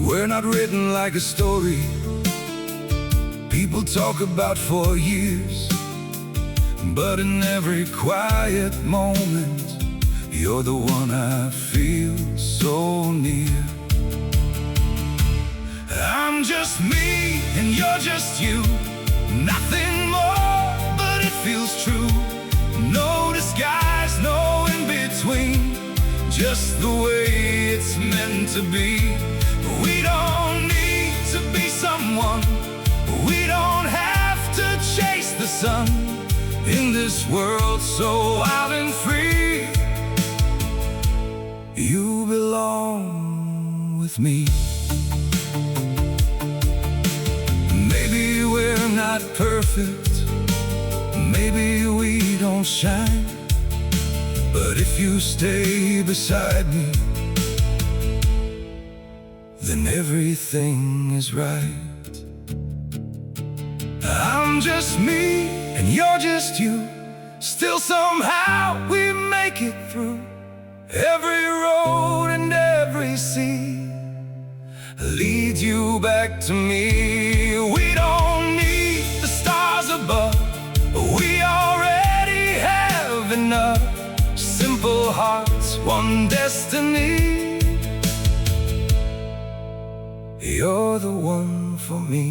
We're not written like a story people talk about for years, but in every quiet moment, you're the one I feel so near. I'm just me and you're just you, nothing more, but it feels true. No disguise, no in between, just the way it's meant to be. We don't need to be someone, we don't have to chase the sun. In this world so wild and free, you belong with me. Maybe we're not perfect, maybe we don't shine, but if you stay beside me, then everything is right. I'm just me and you're just you, still somehow we make it through every road and every sea, leads you back to me. We don't need the stars You're the one for me.